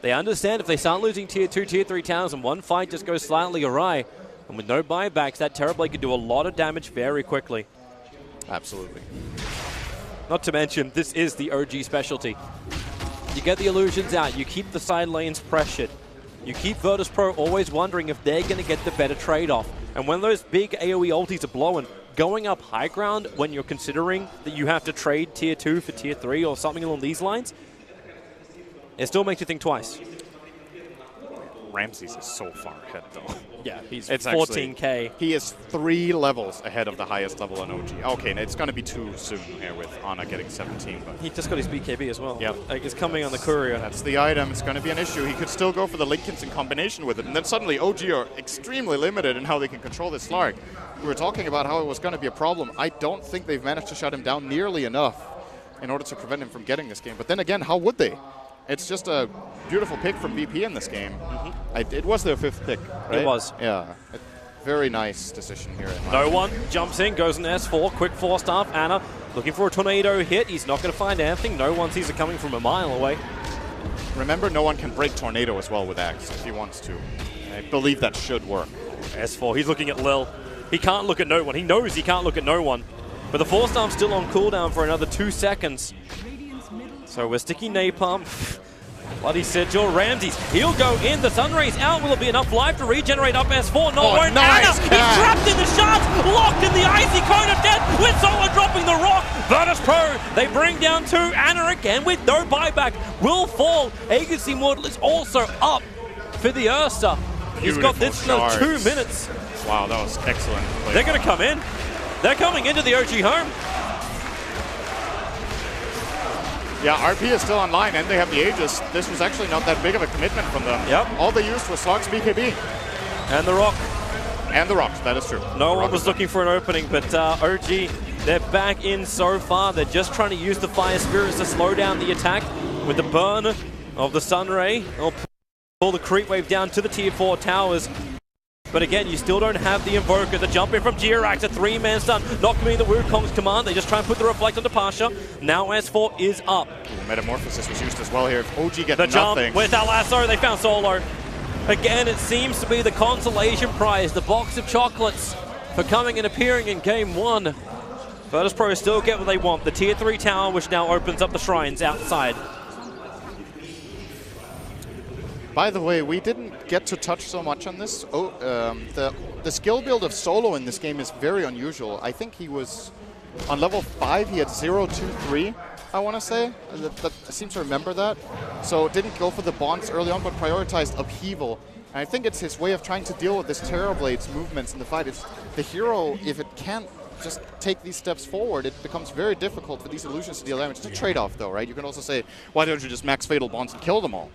They understand if they start losing Tier 2, Tier 3 towns and one fight just goes slightly awry, and with no buybacks, that Terrorblade can do a lot of damage very quickly. Absolutely. Not to mention, this is the OG specialty. You get the illusions out, you keep the side lanes pressured. You keep Virtus.pro always wondering if they're going to get the better trade-off. And when those big AoE ultis are blowing, going up high ground when you're considering that you have to trade Tier 2 for Tier 3 or something along these lines, it still makes you think twice. Ramses is so far ahead, though. Yeah, he's it's 14K. He is 3 levels ahead of the highest level in OG. Okay, and it's going to be too soon here with Ana getting 17. But He just got his BKB as well. Yep. Like, it's coming on the courier. That's the item. It's going to be an issue. He could still go for the Linkens in combination with it, and then suddenly OG are extremely limited in how they can control this Slark. We were talking about how it was going to be a problem. I don't think they've managed to shut him down nearly enough in order to prevent him from getting this game. But then again, how would they? It's just a beautiful pick from VP in this game. It was their 5th pick, right? It was. Yeah. Very nice decision here. No one jumps in, goes in S4, quick 4-staff. Anna looking for a tornado hit. He's not going to find anything. No one sees it coming from a mile away. Remember, no one can break tornado as well with Axe if he wants to. I believe that should work. S4, he's looking at Lil. He can't look at no one. He knows he can't look at no one. But the 4-staff's still on cooldown for another 2 seconds. So we're sticking Napalm. Bloody Sigil, Ramses, he'll go in, the Sunray's out, will it be enough life to regenerate up S4? No, won't. nice Anna, he's catch. trapped in the shards, locked in the icy cone of death, with Solo dropping the rock. Virtus Pro, they bring down 2, Anna again with no buyback, will fall. Agency Mortal is also up for the Ursa. He's got this for Beautiful 2 shards. minutes. Wow, that was excellent. They're going to come in. They're coming into the OG home. Yeah, RP is still online, and they have the Aegis. This was actually not that big of a commitment from them. Yep. All they used was Slog's BKB. And the rock. And the rocks, that is true. No one was looking for an opening, but OG, they're back in so far. They're just trying to use the Fire Spirits to slow down the attack with the burn of the Sunray. They'll pull the creep wave down to the tier 4 towers. But again, you still don't have the Invoker. The jump in from Jirax, a 3-man stun. Not committing the Wukong's command. They just try and put the Reflect onto Pasha. Now S4 is up. Ooh, Metamorphosis was used as well here. If OG get The jump nothing. with that lasso, they found Solo. Again, it seems to be the consolation prize, the box of chocolates for coming and appearing in game 1. Virtus Pro still get what they want. The tier 3 tower, which now opens up the shrines outside. By the way, we didn't get to touch so much on this. The skill build of Solo in this game is very unusual. I think he was on level 5, he had 0-2-3, I want to say. I seem to remember that. So didn't go for the bonds early on, but prioritized upheaval. And I think it's his way of trying to deal with this Terrorblade's movements in the fight. It's the hero, if it can't just take these steps forward, it becomes very difficult for these illusions to deal damage. It's a trade-off, though, right? You can also say, why don't you just max Fatal Bonds and kill them all?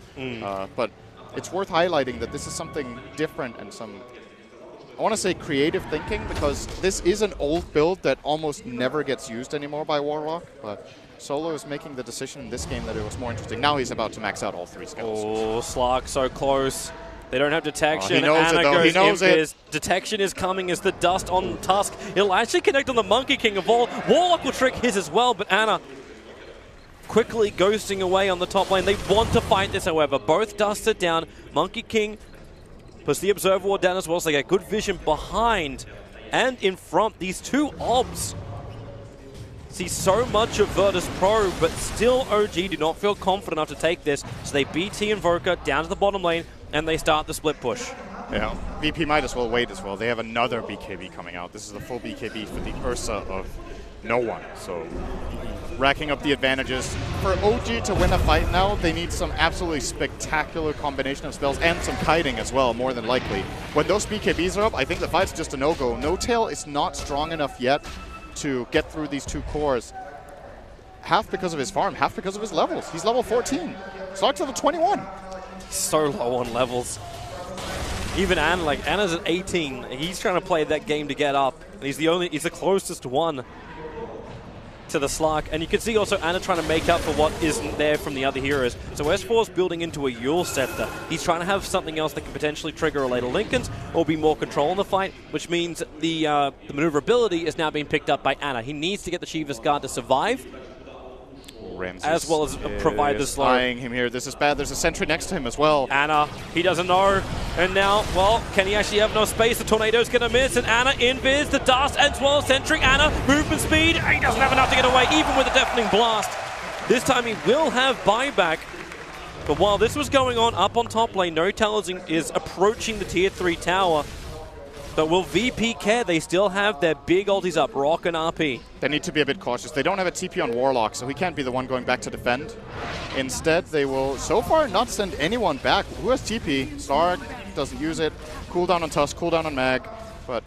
But it's worth highlighting that this is something different and some, I want to say, creative thinking, because this is an old build that almost never gets used anymore by Warlock, but Solo is making the decision in this game that it was more interesting. Now he's about to max out all 3 skills. Oh, Slark so close. They don't have detection. He knows Anna it, though. He knows it. Invis. Detection is coming as the dust on Tusk. It'll actually connect on the Monkey King of all. Warlock will trick his as well, but Anna quickly ghosting away on the top lane. They want to fight this, however. Both dusts are down. Monkey King puts the Observer Ward down as well, so they get good vision behind and in front. These 2 obs see so much of Virtus Pro, but still OG do not feel confident enough to take this, so they BT Invoker down to the bottom lane, and they start the split push. Yeah, VP might as well wait as well. They have another BKB coming out. This is the full BKB for the Ursa of no one, so racking up the advantages. For OG to win a fight now, they need some absolutely spectacular combination of spells and some kiting as well, more than likely. When those BKBs are up, I think the fight's just a no-go. No-Tail is not strong enough yet to get through these 2 cores. Half because of his farm, half because of his levels. He's level 14. Starts level 21. So low on levels. Even Anna, like Anna's at 18. He's trying to play that game to get up. He's the closest one to the Slark. And you can see also Anna trying to make up for what isn't there from the other heroes. So S4's building into a Yule Scepter. He's trying to have something else that can potentially trigger a later Linken's or be more control in the fight, which means the maneuverability is now being picked up by Anna. He needs to get the Shiva's Guard to survive, Ramses as well as provide the slow. Eyeing him here. This is bad. There's a sentry next to him as well. Anna, he doesn't know. And now, well, can he actually have no space? The Tornado's going to miss. And Anna invis, the dust, as well as sentry. Anna, movement speed. He doesn't have enough to get away, even with a deafening blast. This time he will have buyback. But while this was going on up on top lane, No-Tail is approaching the tier 3 tower. But will VP care? They still have their big ultis up, Rock and RP. They need to be a bit cautious. They don't have a TP on Warlock, so he can't be the one going back to defend. Instead, they will, so far, not send anyone back. Who has TP? Stark doesn't use it. Cooldown on Tusk, cooldown on Mag. But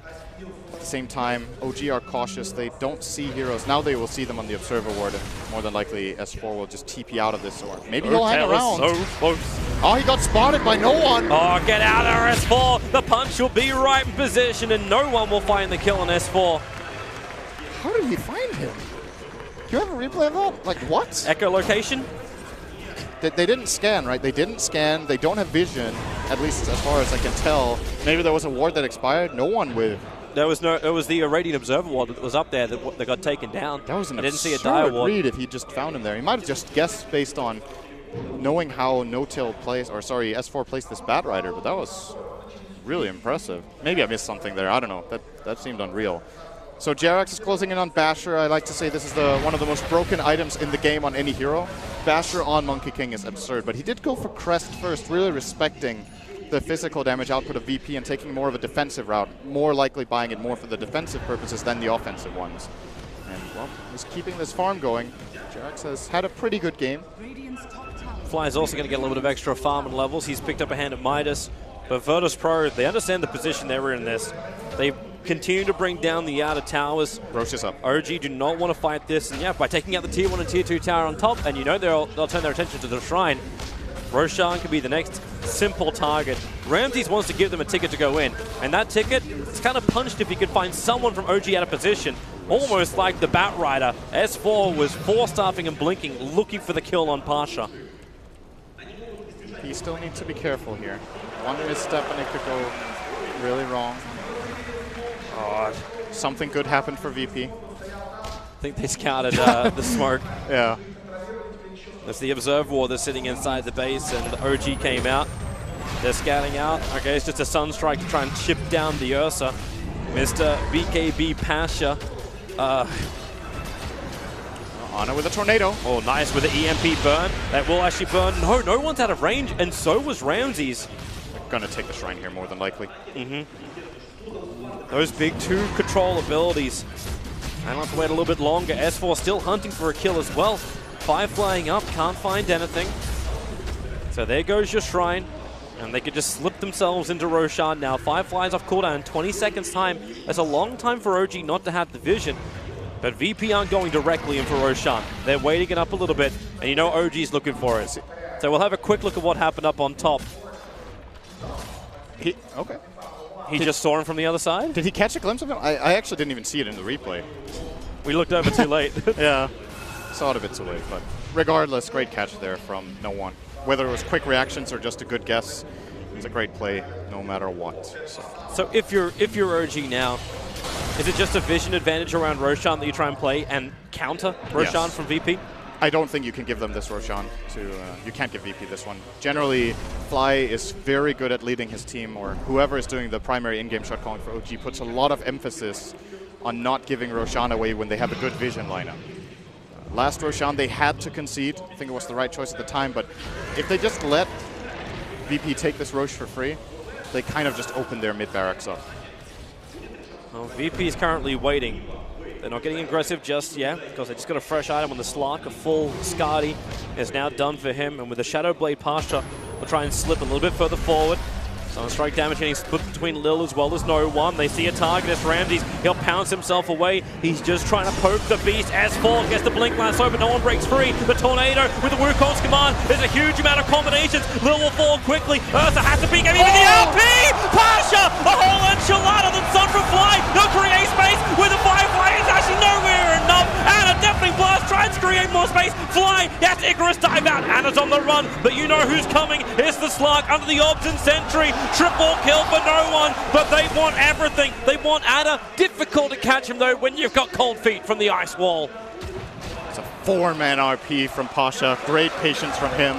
at the same time, OG are cautious. They don't see heroes. Now they will see them on the Observer Ward. More than likely, S4 will just TP out of this, or maybe he'll hang around. So close. Oh, he got spotted by no one. Oh, get out of S4. The punch will be right in position, and no one will find the kill on S4. How did he find him? Do you have a replay of that? Like, what? Echolocation? They didn't scan, right? They didn't scan. They don't have vision, at least as far as I can tell. Maybe there was a ward that expired. No one with. There was no. It was the Radiant Observer Ward that was up there that got taken down. That was an I didn't see a dire absurd ward. read if he just found him there. He might have just guessed based on knowing how No-Tail plays, or sorry, S4 plays this Bat Rider, but that was really impressive. Maybe I missed something there. I don't know. That seemed unreal. So Jerax is closing in on Basher. I like to say this is one of the most broken items in the game on any hero. Basher on Monkey King is absurd, but he did go for Crest first, really respecting the physical damage output of VP and taking more of a defensive route, more likely buying it more for the defensive purposes than the offensive ones. And, well, he's keeping this farm going. Jerax has had a pretty good game. Fly is also going to get a little bit of extra farm and levels. He's picked up a hand at Midas, but Virtus Pro, they understand the position they were in this. They continue to bring down the outer towers. Roche is up. OG do not want to fight this, and yeah, by taking out the tier 1 and tier 2 tower on top, and you know they'll turn their attention to the shrine, Roshan could be the next simple target. Ramses wants to give them a ticket to go in, and that ticket is kind of punched if he could find someone from OG out of position. Almost like the Bat Rider. S4 was 4-staffing and blinking, looking for the kill on Pasha. He still needs to be careful here. One misstep and it could go really wrong. Oh, something good happened for VP. I think they scouted the smoke. Yeah. That's the Observer Ward that's sitting inside the base, and the OG came out. They're scouting out. Okay, it's just a Sunstrike to try and chip down the Ursa. Mr. BKB Pasha. Ana with a tornado. Oh, nice with the EMP burn. That will actually burn. No one's out of range, and so was Ramses. They're gonna take the shrine here more than likely. Those big 2 control abilities. And I'll have to wait a little bit longer. S4 still hunting for a kill as well. 5 flying up, can't find anything. So there goes your shrine. And they could just slip themselves into Roshan now. 5 flies off cooldown, 20 seconds time. That's a long time for OG not to have the vision. But VP aren't going directly in for Roshan. They're waiting it up a little bit, and you know OG's looking for it. So we'll have a quick look at what happened up on top. Okay. He just saw him from the other side? Did he catch a glimpse of him? I actually didn't even see it in the replay. We looked over too late. Yeah. Saw it a bit too late, but regardless, great catch there from no one. Whether it was quick reactions or just a good guess, it's a great play no matter what. So if you're OG now, is it just a vision advantage around Roshan that you try and play and counter Roshan from VP? I don't think you can give them this Roshan. You can't give VP this one. Generally, Fly is very good at leading his team, or whoever is doing the primary in-game shot calling for OG puts a lot of emphasis on not giving Roshan away when they have a good vision lineup. Last Roshan, they had to concede. I think it was the right choice at the time, but if they just let VP take this Roche for free, they kind of just open their mid-barracks up. Well, VP is currently waiting. They're not getting aggressive just yet because they just got a fresh item on the Slark. A full Skadi is now done for him, and with the Shadow Blade Pasha, we'll try and slip a little bit further forward. Sunstrike damage getting split between Lil as well as No One. They see a target as Ramses. He'll pounce himself away. He's just trying to poke the beast. S4 gets the blink lasso, but no one breaks free. The Tornado with the Wukong's command. There's a huge amount of combinations. Lil will fall quickly. Ursa has to beat him. Even the LP! Pasha! A whole enchilada that's Sun from Fly. They'll create space with a Firefly. It's actually nowhere enough. Anna definitely blast. Tries to create more space. Fly. Yes, Icarus dive out. Anna's on the run, but you know who's coming. It's the Slark under the Obs and Sentry. Triple kill for No One, but they want everything. They want Ada. Difficult to catch him though when you've got cold feet from the ice wall. It's a 4-man RP from Pasha. Great patience from him.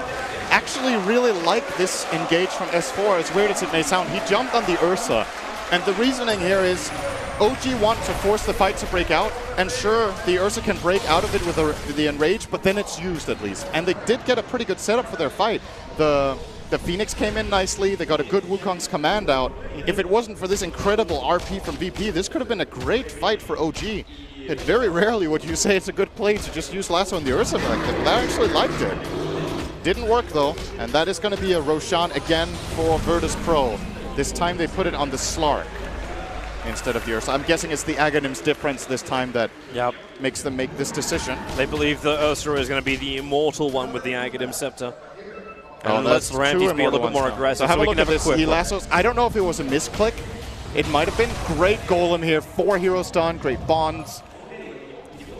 Actually really like this engage from S4, as weird as it may sound. He jumped on the Ursa, and the reasoning here is OG want to force the fight to break out, and sure, the Ursa can break out of it with the Enrage, but then it's used at least. And they did get a pretty good setup for their fight. The Phoenix came in nicely. They got a good Wukong's command out. If it wasn't for this incredible RP from VP, this could have been a great fight for OG. It very rarely would you say it's a good play to just use Lasso on the Ursa like that, but I actually liked it. Didn't work though, and that is going to be a Roshan again for Virtus Pro. This time they put it on the Slark instead of the Ursa. I'm guessing it's the Aghanim's difference this time that makes them make this decision. They believe the Ursa is going to be the immortal one with the Aghanim Scepter. And that's Ramses be a little bit more aggressive. So have a look at this. He lassos. I don't know if it was a misclick. It might have been. Great Golem here. 4 heroes done. Great bonds.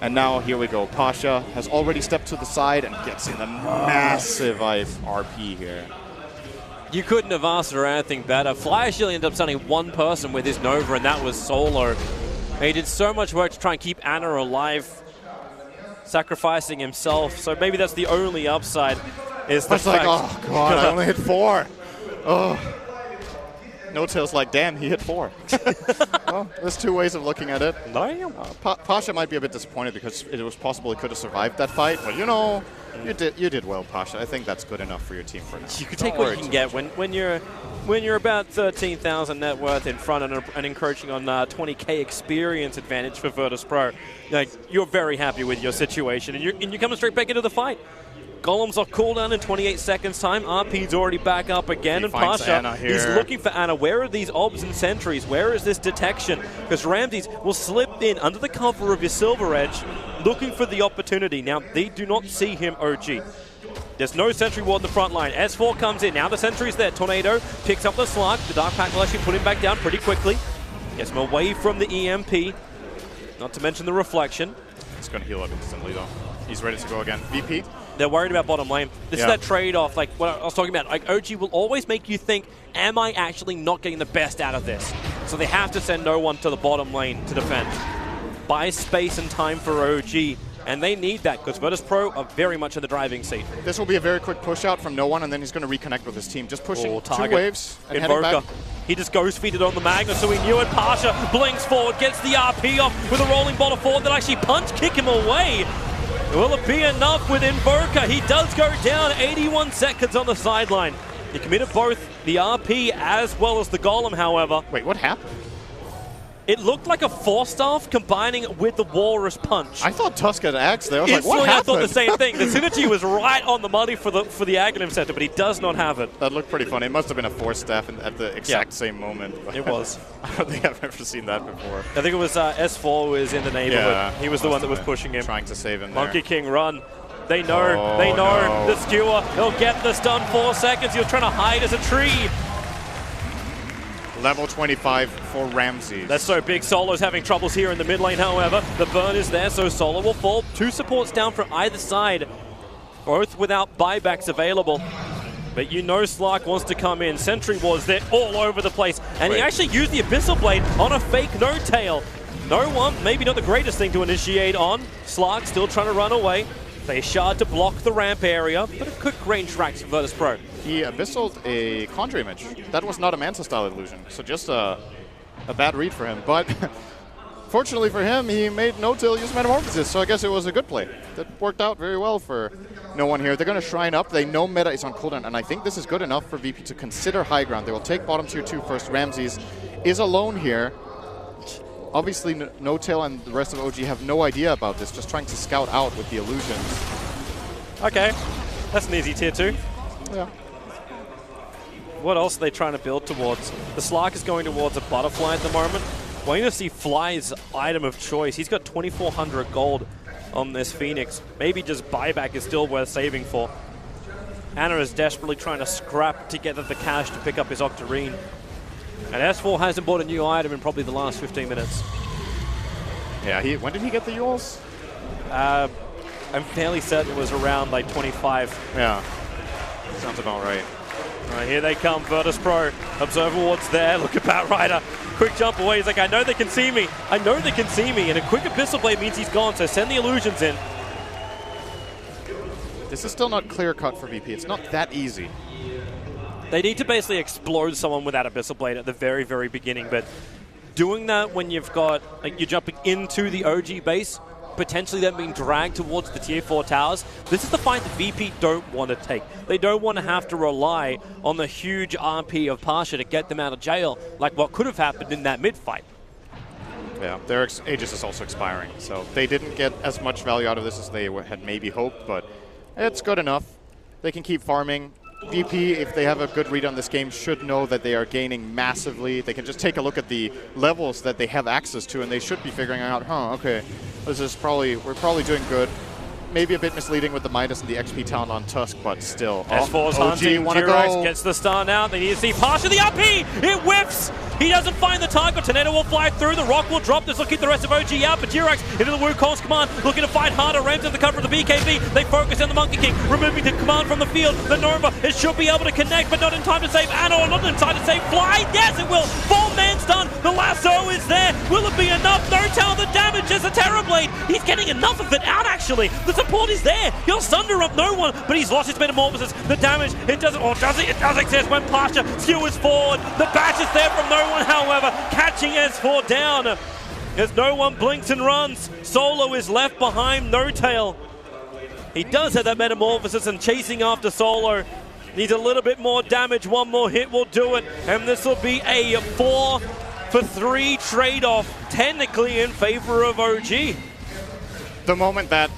And now here we go. Pasha has already stepped to the side and gets in a massive RP here. You couldn't have asked for anything better. Fly actually ended up stunning one person with his Nova, and that was Solo. He did so much work to try and keep Anna alive, sacrificing himself. So maybe that's the only upside. Is the fact, like, oh god, I only hit 4. Oh. No-Tail's like, damn, he hit 4. Well, there's 2 ways of looking at it. Damn. Pasha might be a bit disappointed because it was possible he could have survived that fight, but you know, you did well, Pasha. I think that's good enough for your team for now. You can take what you can get when you're about 13,000 net worth in front and encroaching on 20k experience advantage for Virtus Pro. Like, you're very happy with your situation, and you're coming straight back into the fight. Golems are cooldown in 28 seconds time. RP's already back up again, and Pasha, he's looking for Ana. Where are these obs and sentries? Where is this detection? Because Ramses will slip in under the cover of your Silver Edge, looking for the opportunity. Now, they do not see him, OG. There's no sentry ward in the front line. S4 comes in. Now the sentry's there. Tornado picks up the Slark. The Dark Pact will actually put him back down pretty quickly. Gets him away from the EMP. Not to mention the reflection. He's going to heal up instantly, though. He's ready to go again. VP? They're worried about bottom lane. This is that trade-off, like what I was talking about. Like, OG will always make you think, am I actually not getting the best out of this? So they have to send no one to the bottom lane to defend. Buy space and time for OG. And they need that because Virtus Pro are very much in the driving seat. This will be a very quick push out from no one, and then he's going to reconnect with his team. Just pushing 2 waves and heading back. He just ghost feeded on the Magna, so he knew it. Pasha blinks forward, gets the RP off with a rolling bottle forward that actually punch kick him away. Will it be enough with Invoker? He does go down 81 seconds on the sideline. He committed both the RP as well as the Golem, however. Wait, what happened? It looked like a Force Staff combining with the Walrus Punch. I thought Tusk had Axe there. I was like, what happened? I thought the same thing. The synergy was right on the money for the Aghanim Center, but he does not have it. That looked pretty funny. It must have been a Force Staff at the exact same moment. It was. I don't think I've ever seen that before. I think it was S4 was in the neighborhood. Yeah, he was the one that was pushing him. Trying to save him Monkey there. King run. They know. They know. No. The skewer. He'll get the stun 4 seconds. He was trying to hide as a tree. Level 25 for Ramses. That's so big. Solo's having troubles here in the mid lane, however. The burn is there, so Solo will fall. 2 supports down from either side, both without buybacks available. But you know Slark wants to come in. Sentry Wars, they're all over the place. And he actually used the Abyssal Blade on a fake No-Tail. No one, maybe not the greatest thing to initiate on. Slark still trying to run away. They shard to block the ramp area, but a quick range tracks for Virtus Pro. He abyssaled a Conjure Image. That was not a Manta-style illusion, so just a bad read for him. But fortunately for him, he made No-Tail use Metamorphosis, so I guess it was a good play. That worked out very well for no one here. They're going to Shrine up. They know meta is on cooldown, and I think this is good enough for VP to consider high ground. They will take bottom tier 2 first. Ramses is alone here. Obviously, No-Tail and the rest of OG have no idea about this, just trying to scout out with the illusions. Okay, that's an easy tier 2. Yeah. What else are they trying to build towards? The Slark is going towards a butterfly at the moment. Waiting to see Fly's item of choice. He's got 2,400 gold on this Phoenix. Maybe just buyback is still worth saving for. Ana is desperately trying to scrap together the cash to pick up his Octarine. And S4 hasn't bought a new item in probably the last 15 minutes. Yeah, when did he get the Yules? I'm fairly certain it was around like 25. Yeah, sounds about right. All right, here they come, Virtus Pro. Observer Ward's there, look at Batrider. Quick jump away, he's like, I know they can see me. I know they can see me. And a quick Abyssal Blade means he's gone, so send the illusions in. This is still not clear-cut for VP. It's not that easy. They need to basically explode someone with that Abyssal Blade at the very, very beginning, but doing that when you've got, like, you're jumping into the OG base, potentially then being dragged towards the tier 4 towers, this is the fight that VP don't want to take. They don't want to have to rely on the huge RP of Pasha to get them out of jail, like what could have happened in that mid-fight. Yeah, their Aegis is also expiring, so they didn't get as much value out of this as they had maybe hoped, but it's good enough. They can keep farming. VP, if they have a good read on this game, should know that they are gaining massively. They can just take a look at the levels that they have access to, and they should be figuring out, okay, we're probably doing good. Maybe a bit misleading with the Midas and the XP talent on Tusk, but still. S4's hunting, Jirax gets the stun out. They need to see Pasha the RP! It whiffs! He doesn't find the target. Tornado will fly through. The rock will drop. This will keep the rest of OG out. But Jirax into the Wukong's command, looking to fight harder. Rams at the cover of the BKB. They focus on the Monkey King, removing the command from the field. The Nova, it should be able to connect, but not in time to save Ana, or not in time to save Fly. Yes, it will. 4-man stun. The lasso is there. Will it be enough? No tell the damage as a Terrorblade. He's getting enough of it out, actually. The support is there. He'll sunder up no one, but he's lost his metamorphosis. The damage, it doesn't, or does it? It does exist when Pasha skewers forward. The bash is there from no one, however, catching S4 down. As no one blinks and runs, Solo is left behind, No Tail. He does have that metamorphosis and chasing after Solo. Needs a little bit more damage, one more hit will do it, and this will be a 4-for-3 trade-off, technically in favor of OG. The moment that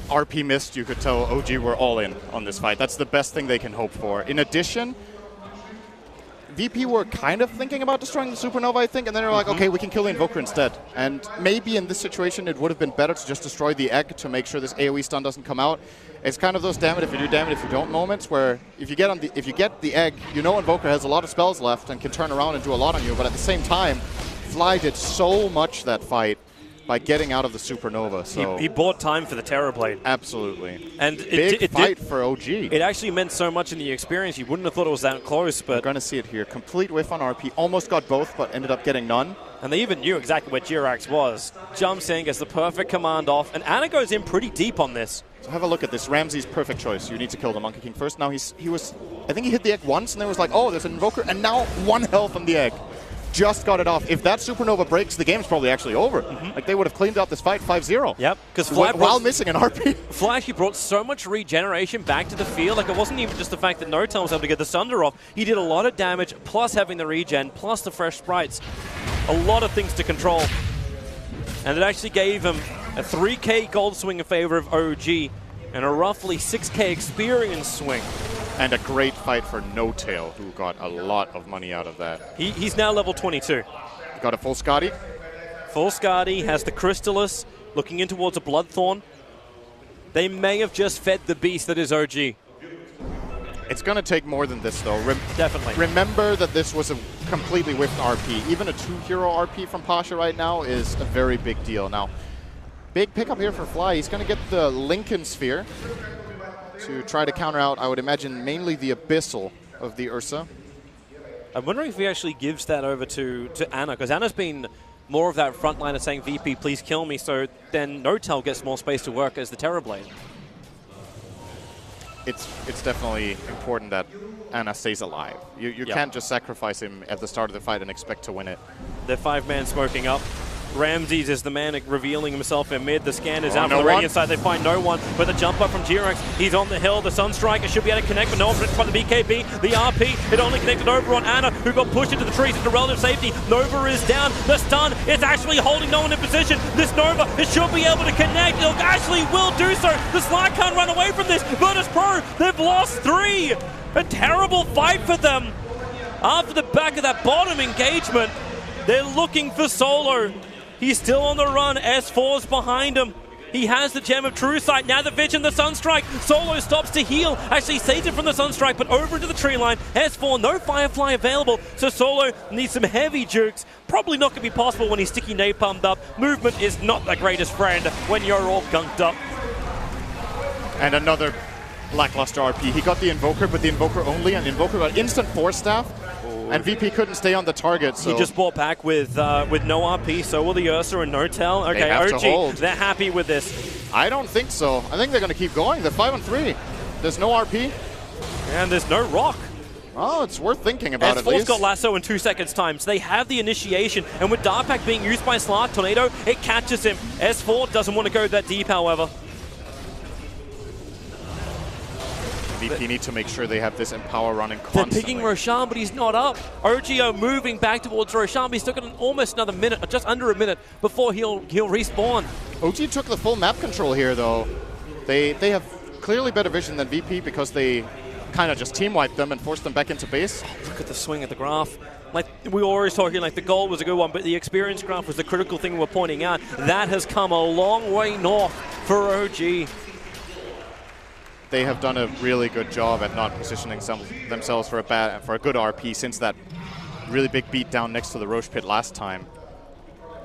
RP missed, you could tell OG were all in on this fight. That's the best thing they can hope for. In addition, VP were kind of thinking about destroying the Supernova, I think, and then they were like, okay, we can kill the Invoker instead. And maybe in this situation, it would have been better to just destroy the egg to make sure this AoE stun doesn't come out. It's kind of those damn it if you do, damn it if you don't moments where if you get the egg, you know Invoker has a lot of spells left and can turn around and do a lot on you, but at the same time, Fly did so much that fight by getting out of the Supernova. So he bought time for the Terrorblade. Absolutely. And big fight for OG. It actually meant so much in the experience. You wouldn't have thought it was that close, but... We're going to see it here. Complete whiff on RP. Almost got both, but ended up getting none. And they even knew exactly where Jirax was. Jumps in, gets the perfect command off, and Ana goes in pretty deep on this. So have a look at this. Ramsey's perfect choice. You need to kill the Monkey King first. Now I think he hit the egg once, and then was like, oh, there's an Invoker, and now 1 health on the egg. Just got it off. If that Supernova breaks, the game's probably actually over. Like, they would have cleaned out this fight 5-0. Yep. Because while missing an RP. Fly actually brought so much regeneration back to the field. Like, it wasn't even just the fact that No Tail was able to get the Sunder off. He did a lot of damage, plus having the regen, plus the fresh sprites. A lot of things to control. And it actually gave him a 3k gold swing in favor of OG and a roughly 6k experience swing. And a great fight for No Tail, who got a lot of money out of that. He's now level 22. Got a full Scotty. Full Scotty, has the Crystallis, looking in towards a Bloodthorn. They may have just fed the beast that is OG. It's going to take more than this, though. Definitely. Remember that this was a completely whiffed RP. Even a 2-hero RP from Pasha right now is a very big deal. Now, big pickup here for Fly. He's going to get the Lincoln Sphere to try to counter out, I would imagine, mainly the Abyssal of the Ursa. I'm wondering if he actually gives that over to Ana, because Ana's been more of that frontliner saying, VP, please kill me, so then No Tail gets more space to work as the Terrorblade. It's definitely important that Ana stays alive. You can't just sacrifice him at the start of the fight and expect to win it. They're 5-man smoking up. Ramses is the man revealing himself in mid. The scan is out from the radiant side. They find no one, but the jump up from Jirax. He's on the hill. The Sunstriker should be able to connect, but no one protected by the BKB. The RP, it only connected over on Ana, who got pushed into the trees into relative safety. Nova is down. The stun is actually holding no one in position. This Nova, it should be able to connect. It actually will do so. The Sly can't run away from this. Virtus Pro, they've lost 3. A terrible fight for them. After the back of that bottom engagement, they're looking for Solo. He's still on the run. S4's behind him. He has the Gem of True Sight. Now the Vision, the Sunstrike. Solo stops to heal. Actually saves it from the Sunstrike, but over into the tree line. S4, no Firefly available. So Solo needs some heavy jukes. Probably not going to be possible when he's sticky napalmed up. Movement is not the greatest friend when you're all gunked up. And another lackluster RP. He got the Invoker, but the Invoker only, and the Invoker got instant Force Staff. And VP couldn't stay on the target, so... He just bought back with no RP, so will the Ursa and No Tail. Okay, they have OG, to hold. They're happy with this. I don't think so. I think they're going to keep going. They're 5-3. There's no RP. And there's no rock. Oh, it's worth thinking about at S4's least. got Lasso in 2 seconds time, so they have the initiation. And with Dark Pack being used by Slark, Tornado, it catches him. S4 doesn't want to go that deep, however. VP need to make sure they have this Empower running constantly. They're picking Roshan, but he's not up. OGO moving back towards Roshan, but he's still got almost another minute, just under a minute, before he'll respawn. OG took the full map control here, though. They have clearly better vision than VP because they kind of just team-wiped them and forced them back into base. Oh, look at the swing at the graph. Like, we were always talking like the goal was a good one, but the experience graph was the critical thing we were pointing out. That has come a long way north for OG. They have done a really good job at not positioning themselves for a good RP since that really big beat down next to the Roche pit last time.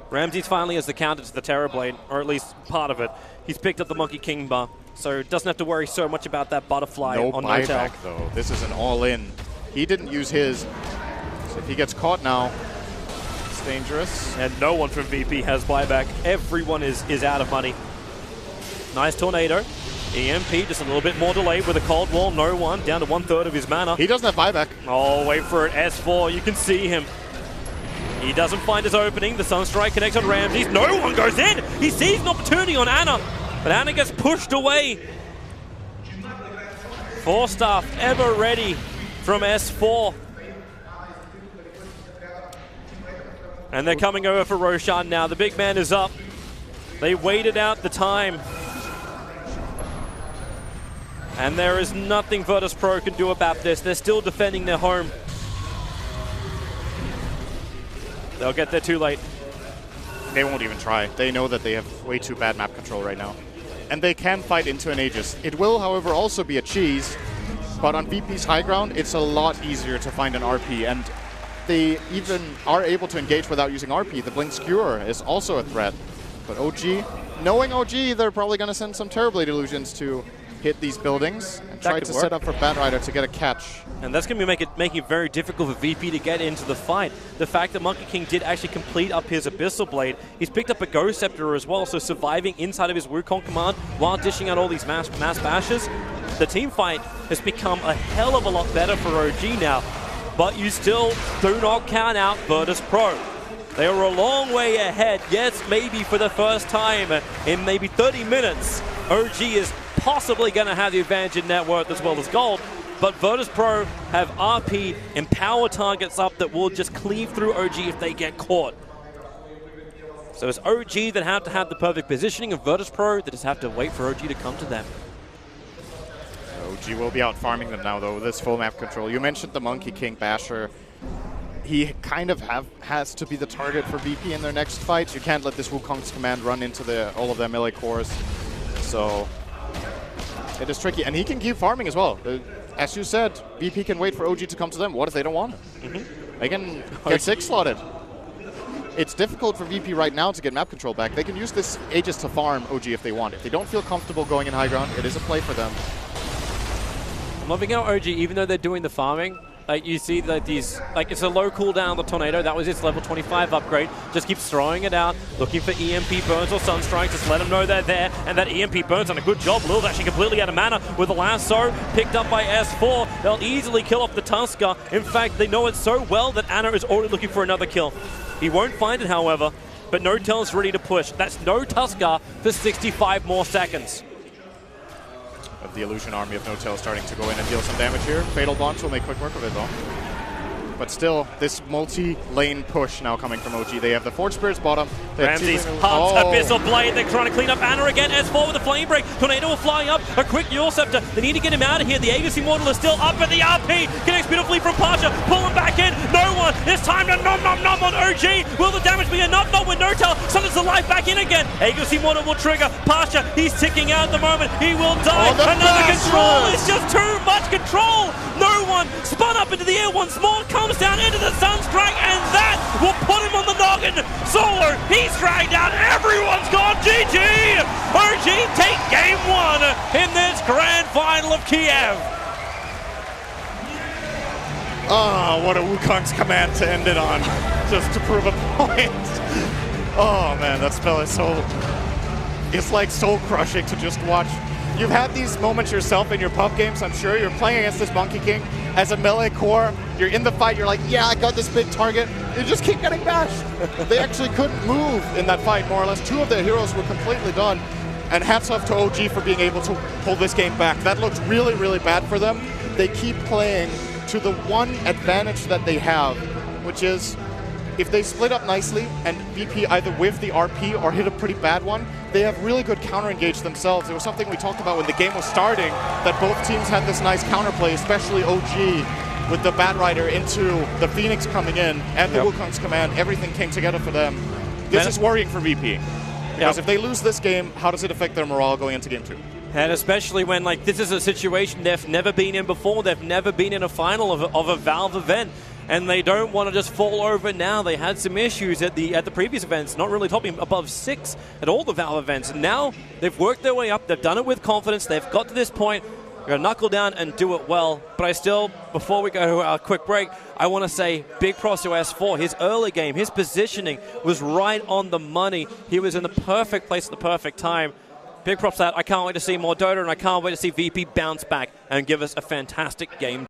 Ramses finally has the counter to the Terrorblade, or at least part of it. He's picked up the Monkey King bar, so doesn't have to worry so much about that butterfly on No Tail. Buyback, though. This is an all-in. He didn't use his, so if he gets caught now, it's dangerous. And no one from VP has buyback. Everyone is out of money. Nice tornado. EMP just a little bit more delayed with a cold wall. No one, down to 1/3 of his mana. He doesn't have buyback. Oh, wait for it. S4, you can see him. He doesn't find his opening. The Sunstrike connects on Ramses. No one goes in. He sees an opportunity on Ana, but Ana gets pushed away. 4-staff ever ready from S4. And they're coming over for Roshan now. The big man is up. They waited out the time. And there is nothing Virtus.pro can do about this. They're still defending their home. They'll get there too late. They won't even try. They know that they have way too bad map control right now. And they can fight into an Aegis. It will, however, also be a cheese. But on VP's high ground, it's a lot easier to find an RP. And they even are able to engage without using RP. The Blink Skewer is also a threat. But OG, knowing OG, they're probably going to send some Terrorblade Illusions to hit these buildings and try to set up for Batrider to get a catch. And that's going to be making it very difficult for VP to get into the fight. The fact that Monkey King did actually complete up his Abyssal Blade, he's picked up a Ghost Scepter as well, so surviving inside of his Wukong command while dishing out all these mass bashes. The team fight has become a hell of a lot better for OG now, but you still do not count out Virtus.pro. They are a long way ahead. Yes, maybe for the first time in maybe 30 minutes, OG is possibly going to have the advantage in net worth as well as gold, but Virtus.pro have RP and power targets up that will just cleave through OG if they get caught. So it's OG that have to have the perfect positioning, and Virtus.pro that just have to wait for OG to come to them. OG will be out farming them now, though, with this full map control. You mentioned the Monkey King Basher. He kind of has to be the target for VP in their next fight. You can't let this Wukong's command run into all of their melee cores. So it is tricky, and he can keep farming as well. As you said, VP can wait for OG to come to them. What if they don't want it? They can get 6 slotted. It's difficult for VP right now to get map control back. They can use this Aegis to farm OG if they want. If they don't feel comfortable going in high ground, it is a play for them. I'm loving how OG, even though they're doing the farming, like you see that these, like it's a low cooldown on the Tornado. That was its level 25 upgrade. Just keeps throwing it out, looking for EMP burns or Sunstrike. Just let them know they're there. And that EMP burns on a good job. Lil's actually completely out of mana with the lasso picked up by S4. They'll easily kill off the Tusker. In fact, they know it so well that Ana is already looking for another kill. He won't find it, however, but Notel's ready to push. That's no Tusker for 65 more seconds. Of the Illusion Army of Notel starting to go in and deal some damage here. Fatal Bonds will make quick work of it, though. But still, this multi-lane push now coming from OG. They have the Forge Spirits bottom. Ramses hunts Abyssal Blade. They're trying to clean up Ana again. S4 with a Flame Break. Tornado will fly up. A quick Yule Scepter. They need to get him out of here. The Aegis Immortal is still up, at the RP connects beautifully from Pasha. Pull him back in. No one. It's time to nom on OG. Will the damage be enough? Not with Notel. Summons the life back in again. Aegis Immortal will trigger. Pasha, he's ticking out at the moment. He will die. Another control. It's just too much control. No one. Spun up into the air once more. Comes down into the Sunstrike, and that will put him on the noggin. Solo, he's dragged out. Everyone's gone. GG. OG take game 1 in this grand final of Kiev. Oh, what a Wukong's command to end it on, just to prove a point. Oh man, that spell is it's like soul crushing to just watch. You've had these moments yourself in your pub games, I'm sure. You're playing against this Monkey King as a melee core. You're in the fight, you're like, yeah, I got this big target. You just keep getting bashed. They actually couldn't move in that fight, more or less. 2 of their heroes were completely done. And hats off to OG for being able to pull this game back. That looked really, really bad for them. They keep playing to the one advantage that they have, which is if they split up nicely and VP either whiff the RP or hit a pretty bad one, they have really good counter-engage themselves. It was something we talked about when the game was starting, that both teams had this nice counterplay, especially OG with the Batrider into the Phoenix coming in and the Wukong's command. Everything came together for them. This is worrying for VP. Because if they lose this game, how does it affect their morale going into game 2? And especially when, like, this is a situation they've never been in before. They've never been in a final of a Valve event. And they don't want to just fall over now. They had some issues at the previous events, not really topping above 6 at all the Valve events. And now they've worked their way up. They've done it with confidence. They've got to this point. They're going to knuckle down and do it well. But I still, before we go to our quick break, I want to say big props to S4. His early game, his positioning was right on the money. He was in the perfect place at the perfect time. big props to that. I can't wait to see more Dota, and I can't wait to see VP bounce back and give us a fantastic game.